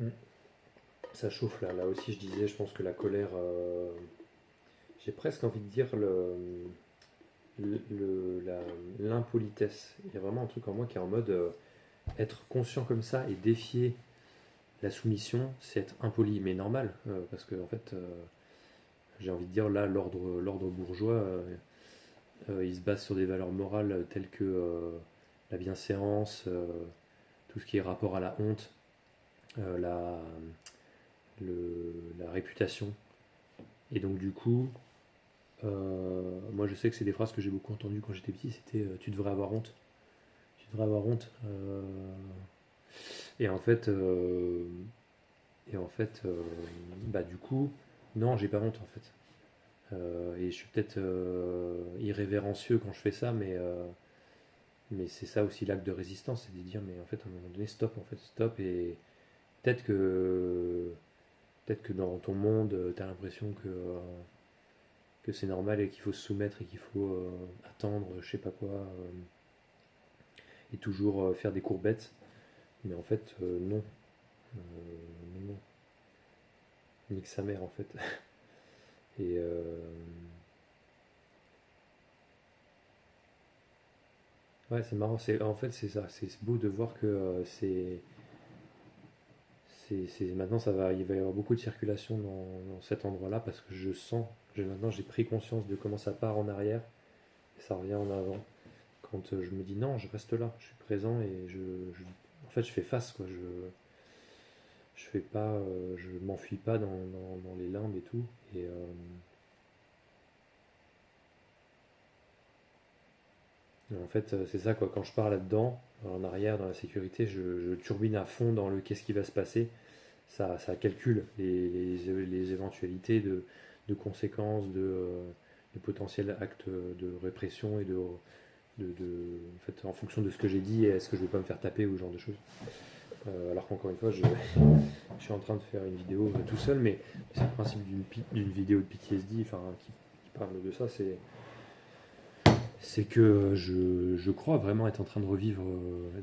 Mm. Ça chauffe là. Là aussi, je disais, je pense que la colère, j'ai presque envie de dire l'impolitesse. Il y a vraiment un truc en moi qui est en mode être conscient comme ça et défier la soumission, c'est être impoli, mais normal, parce que en fait, j'ai envie de dire là, l'ordre bourgeois, il se base sur des valeurs morales telles que la bienséance, tout ce qui est rapport à la honte, euh, la, la réputation. Et donc du coup, moi je sais que c'est des phrases que j'ai beaucoup entendues quand j'étais petit, c'était tu devrais avoir honte. Tu devrais avoir honte. Et en fait, bah du coup, non, j'ai pas honte en fait. Et je suis peut-être irrévérencieux quand je fais ça, mais c'est ça aussi l'acte de résistance, c'est de dire mais en fait à un moment donné stop en fait, stop et peut-être que peut-être que dans ton monde tu as l'impression que c'est normal et qu'il faut se soumettre et qu'il faut attendre je sais pas quoi et toujours faire des courbettes, mais en fait non. Non, nique sa mère en fait. Et ouais, c'est marrant. En fait, c'est ça. C'est beau de voir que maintenant, il va y avoir beaucoup de circulation dans cet endroit-là parce que je sens, maintenant, j'ai pris conscience de comment ça part en arrière et ça revient en avant. Quand je me dis non, je reste là, je suis présent et en fait, je fais face, quoi. Je fais pas, je m'enfuis pas dans les limbes et tout. Et en fait, c'est ça, quoi. Quand je pars là-dedans, en arrière, dans la sécurité, je turbine à fond dans le qu'est-ce qui va se passer. Ça calcule les éventualités de conséquences, de potentiels actes de répression et en fait, en fonction de ce que j'ai dit, est-ce que je ne vais pas me faire taper ou ce genre de choses. Alors qu'encore une fois, je suis en train de faire une vidéo tout seul, mais c'est le principe d'une vidéo de PTSD enfin, qui parle de ça, c'est que je crois vraiment être en train de revivre,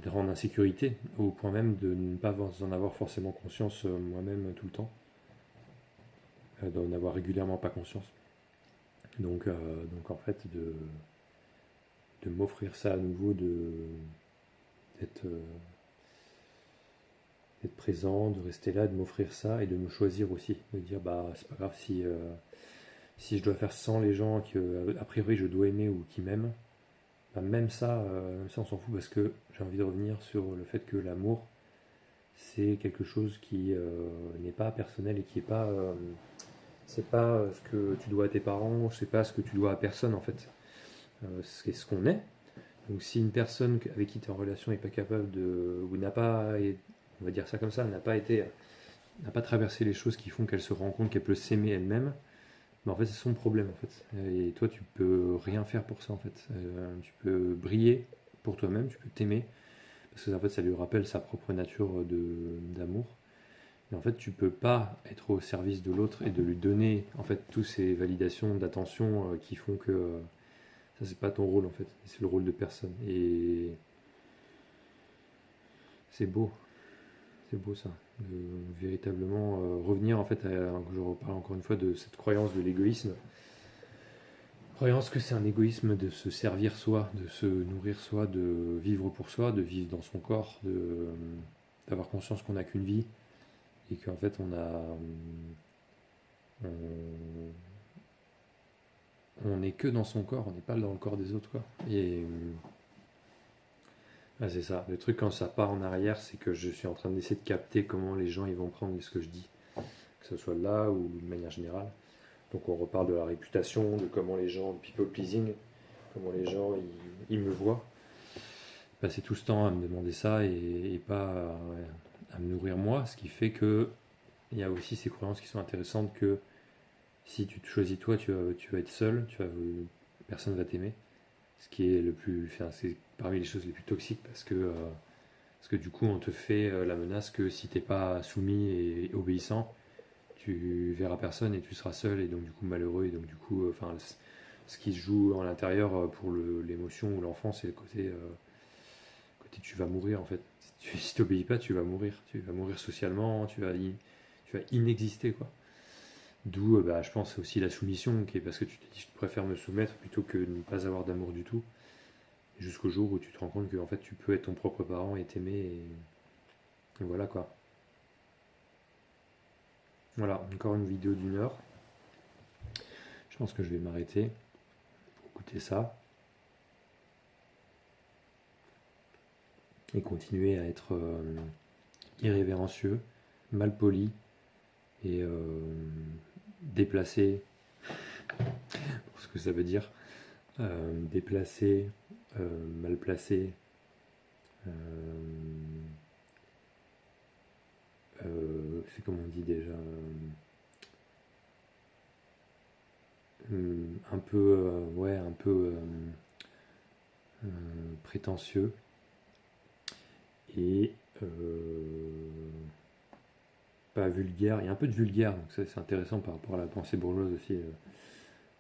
de rendre insécurité, au point même de ne pas en avoir forcément conscience moi-même tout le temps, d'en avoir régulièrement pas conscience. Donc en fait, de m'offrir ça à nouveau, d'être d'être présent, de rester là, de m'offrir ça et de me choisir aussi, de dire bah c'est pas grave si je dois faire sans les gens que a priori je dois aimer ou qui m'aiment. Bah, même ça on s'en fout parce que j'ai envie de revenir sur le fait que l'amour c'est quelque chose qui n'est pas personnel et qui est pas c'est pas ce que tu dois à tes parents, c'est pas ce que tu dois à personne en fait. C'est ce qu'on est. Donc si une personne avec qui tu es en relation n'est pas capable ou n'a pas, on va dire ça comme ça, n'a pas traversé les choses qui font qu'elle se rend compte qu'elle peut s'aimer elle-même, bah en fait c'est son problème en fait. Et toi tu peux rien faire pour ça en fait. Tu peux briller pour toi-même, tu peux t'aimer, parce que en fait ça lui rappelle sa propre nature d'amour. Mais en fait tu peux pas être au service de l'autre et de lui donner en fait toutes ces validations d'attention qui font que ça c'est pas ton rôle en fait, c'est le rôle de personne. Et c'est beau, c'est beau ça, de véritablement revenir en fait je reparle encore une fois de cette croyance de l'égoïsme. Croyance que c'est un égoïsme de se servir soi, de se nourrir soi, de vivre pour soi, de vivre dans son corps, d'avoir conscience qu'on n'a qu'une vie et qu'en fait on, on n'est que dans son corps, on n'est pas dans le corps des autres quoi. Et c'est ça, le truc quand ça part en arrière, c'est que je suis en train d'essayer de capter comment les gens ils vont prendre ce que je dis, que ce soit là ou de manière générale. Donc on reparle de la réputation, de comment les gens, le people pleasing, comment les gens ils me voient. Passer tout ce temps à me demander ça et pas à me nourrir moi, ce qui fait que il y a aussi ces croyances qui sont intéressantes que si tu te choisis toi, tu vas être seul, personne va t'aimer. Ce qui est c'est parmi les choses les plus toxiques parce que du coup on te fait la menace que si t'es pas soumis et obéissant, tu verras personne et tu seras seul et donc du coup malheureux et donc du coup ce qui se joue à l'intérieur pour l'émotion ou l'enfant c'est le côté tu vas mourir en fait Si t'obéis pas, tu vas mourir. Tu vas mourir socialement, tu vas inexister, quoi. D'où, bah, je pense aussi la soumission, qui est parce que tu te dis, je préfère me soumettre plutôt que ne pas avoir d'amour du tout. Jusqu'au jour où tu te rends compte que en fait, tu peux être ton propre parent et t'aimer, et voilà, quoi. Voilà, encore une vidéo d'1 heure. Je pense que je vais m'arrêter pour écouter ça et continuer à être irrévérencieux, malpoli et déplacé, pour ce que ça veut dire. Déplacé, mal placé, c'est comme on dit déjà, un peu, ouais, un peu prétentieux et pas vulgaire. Il y a un peu de vulgaire, donc ça, c'est intéressant par rapport à la pensée bourgeoise aussi.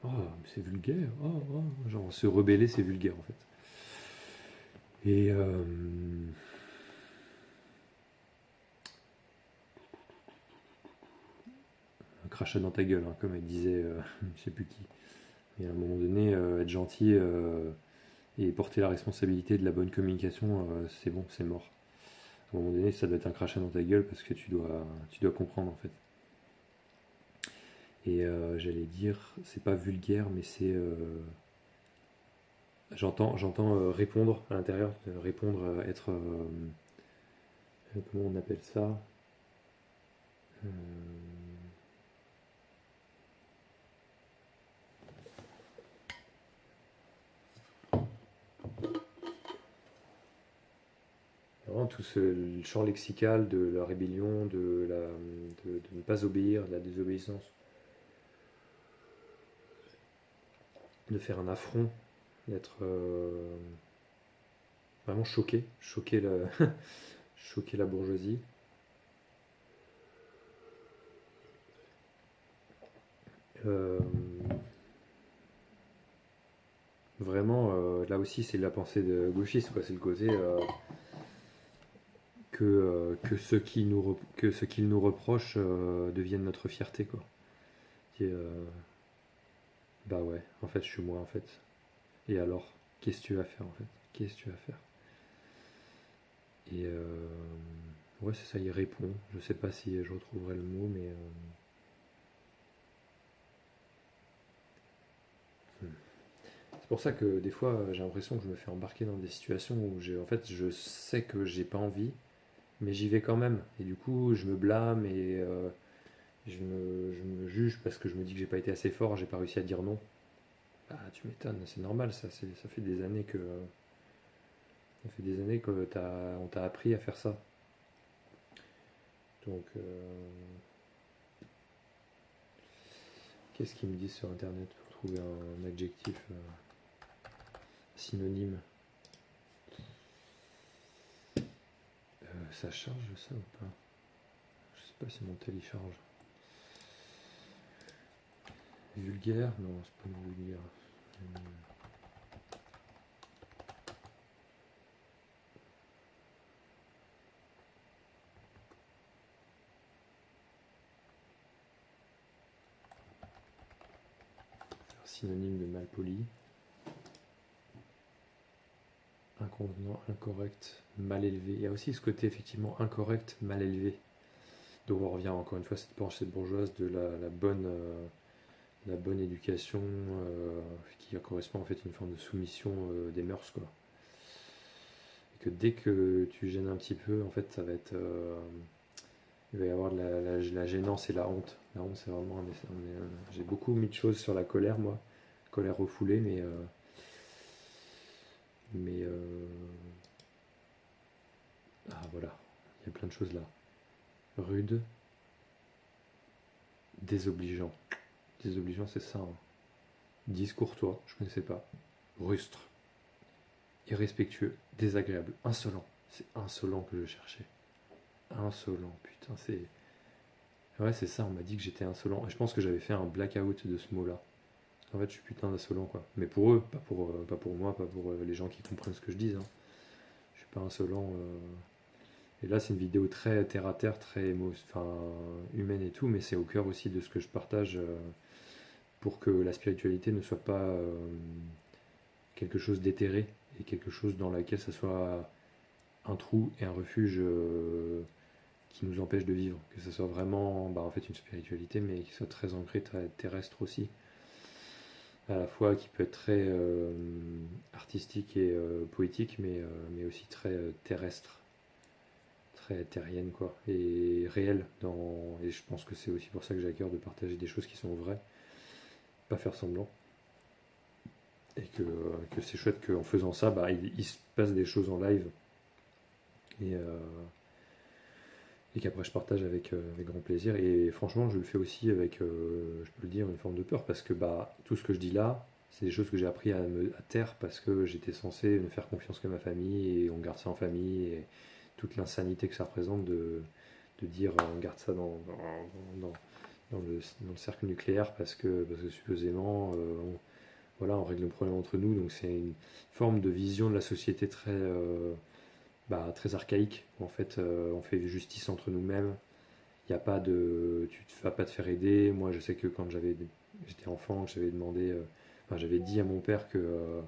Oh, c'est vulgaire, oh, oh. Genre se rebeller, c'est vulgaire en fait. Et un crachat dans ta gueule, hein, comme elle disait, je sais plus qui. Et à un moment donné, être gentil et porter la responsabilité de la bonne communication, c'est bon, c'est mort. À un moment donné, ça doit être un crachat dans ta gueule parce que tu dois comprendre en fait. Et j'allais dire, c'est pas vulgaire, mais c'est. J'entends répondre à l'intérieur, répondre, être. Comment on appelle ça? Euh, Vraiment tout le champ lexical de la rébellion, de ne pas obéir, de la désobéissance, de faire un affront, d'être vraiment choquer la bourgeoisie. Euh, Vraiment, là aussi, c'est la pensée de gauchiste, quoi. C'est le côté que ce qu'ils nous reprochent devienne notre fierté, quoi. Qui est, bah ouais, en fait, je suis moi, en fait. Et alors, qu'est-ce que tu vas faire, en fait? Qu'est-ce que tu vas faire? Et ouais, c'est ça, il répond. Je sais pas si je retrouverai le mot, mais c'est pour ça que des fois, j'ai l'impression que je me fais embarquer dans des situations où en fait, je sais que j'ai pas envie, mais j'y vais quand même. Et du coup, je me blâme et je me juge parce que je me dis que j'ai pas été assez fort, j'ai pas réussi à dire non. Ah, tu m'étonnes, c'est normal, ça fait des années on t'a appris à faire ça. Donc, qu'est-ce qu'ils me disent sur internet pour trouver un adjectif synonyme? Ça charge ça ou pas? Je sais pas si mon télécharge. Vulgaire? Non, c'est pas vulgaire. Synonyme de malpoli. Inconvenant, incorrect, mal élevé. Il y a aussi ce côté effectivement incorrect, mal élevé. Donc on revient encore une fois à cette pensée bourgeoise de la bonne éducation qui correspond en fait à une forme de soumission des mœurs, quoi. Et que dès que tu gênes un petit peu, en fait ça va être il va y avoir de la gênance et la honte. La honte, c'est vraiment j'ai beaucoup mis de choses sur la colère, moi. Colère refoulée, mais ah voilà, il y a plein de choses là. Rude, désobligeant. Désobligeant, c'est ça, hein. Discourtois, je connaissais pas. Rustre, irrespectueux, désagréable, insolent. C'est insolent que je cherchais. Insolent, putain, c'est. Ouais, c'est ça, on m'a dit que j'étais insolent. Et je pense que j'avais fait un blackout de ce mot-là. En fait, je suis putain d'insolent, quoi. Mais pour eux, pas pour moi, pas pour les gens qui comprennent ce que je dis, hein. Je suis pas insolent. Et là, c'est une vidéo très terre à terre, très enfin, humaine et tout, mais c'est au cœur aussi de ce que je partage pour que la spiritualité ne soit pas quelque chose d'éthéré et quelque chose dans laquelle ça soit un trou et un refuge qui nous empêche de vivre. Que ça soit vraiment en fait une spiritualité, mais qui soit très ancrée, très terrestre aussi. À la fois qui peut être très artistique et poétique, mais aussi très terrestre, très terrienne, quoi, et réelle. Et je pense que c'est aussi pour ça que j'ai à cœur de partager des choses qui sont vraies, pas faire semblant. Et que c'est chouette qu'en faisant ça, il se passe des choses en live et, et qu'après je partage avec grand plaisir. Et franchement, je le fais aussi avec, je peux le dire, une forme de peur parce que tout ce que je dis là, c'est des choses que j'ai appris à taire parce que j'étais censé ne faire confiance que ma famille et on garde ça en famille et toute l'insanité que ça représente de dire on garde ça dans le cercle nucléaire parce que supposément on règle le problème entre nous. Donc c'est une forme de vision de la société très archaïque. En fait, on fait justice entre nous-mêmes. Il y a pas de, tu ne vas pas te faire aider. Moi, je sais que quand j'étais enfant, j'avais dit à mon père que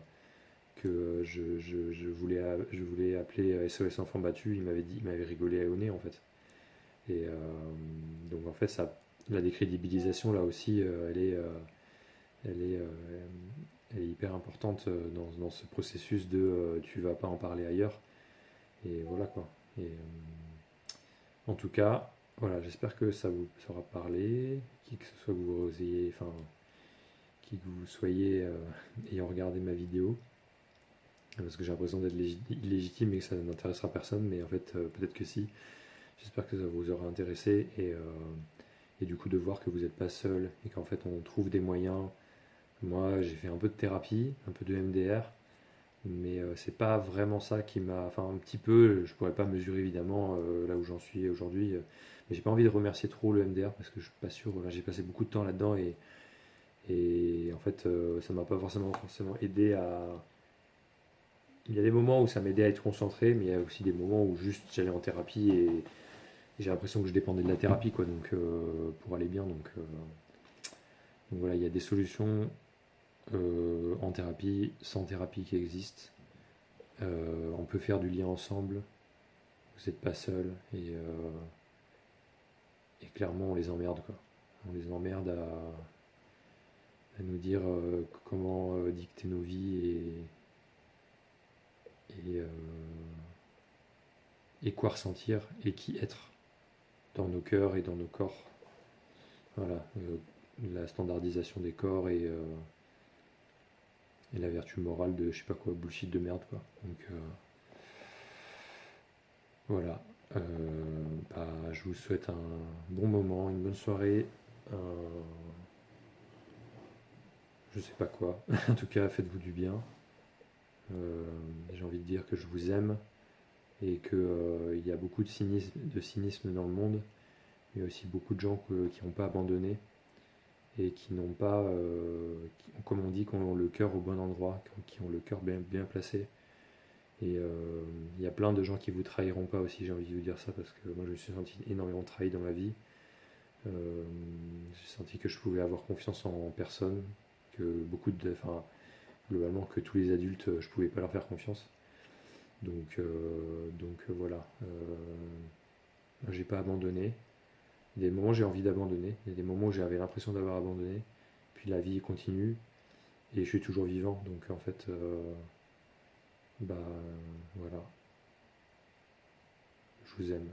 je voulais appeler SOS enfant battu. Il m'avait rigolé au nez en fait. Et donc en fait, la décrédibilisation là aussi, elle est, elle est hyper importante dans ce processus de tu vas pas en parler ailleurs. Et voilà quoi. Et en tout cas, voilà, j'espère que ça vous sera parlé, qui que ce soit que vous ayez, enfin, qui que vous soyez ayant regardé ma vidéo, parce que j'ai l'impression d'être illégitime et que ça n'intéressera personne, mais en fait, peut-être que si. J'espère que ça vous aura intéressé et du coup de voir que vous n'êtes pas seul et qu'en fait on trouve des moyens. Moi, j'ai fait un peu de thérapie, un peu de MDR, mais c'est pas vraiment ça qui m'a. Enfin, un petit peu, je pourrais pas mesurer évidemment là où j'en suis aujourd'hui, mais j'ai pas envie de remercier trop le MDR parce que je suis pas sûr. Voilà, j'ai passé beaucoup de temps là-dedans et en fait, ça m'a pas forcément aidé à. Il y a des moments où ça m'aidait à être concentré, mais il y a aussi des moments où juste j'allais en thérapie et j'ai l'impression que je dépendais de la thérapie, quoi, donc pour aller bien. Donc voilà, il y a des solutions en thérapie, sans thérapie qui existent. On peut faire du lien ensemble. Vous n'êtes pas seul et clairement on les emmerde quoi. On les emmerde à nous dire comment dicter nos vies et, et quoi ressentir et qui être dans nos cœurs et dans nos corps. Voilà, la standardisation des corps et la vertu morale de je sais pas quoi, bullshit de merde quoi. Donc voilà. Je vous souhaite un bon moment, une bonne soirée, je sais pas quoi. En tout cas, faites-vous du bien. J'ai envie de dire que je vous aime et qu'il y a beaucoup de cynisme dans le monde, mais aussi beaucoup de gens qui n'ont pas abandonné et qui n'ont pas, comme on dit, qui ont le cœur au bon endroit, qui ont le cœur bien, bien placé. Et il y a plein de gens qui vous trahiront pas aussi, j'ai envie de vous dire ça, parce que moi je me suis senti énormément trahi dans ma vie. J'ai senti que je pouvais avoir confiance en personne, que globalement que tous les adultes, je pouvais pas leur faire confiance. Donc voilà, j'ai pas abandonné. Il y a des moments où j'ai envie d'abandonner, il y a des moments où j'avais l'impression d'avoir abandonné, puis la vie continue et je suis toujours vivant. Donc en fait, voilà, je vous aime.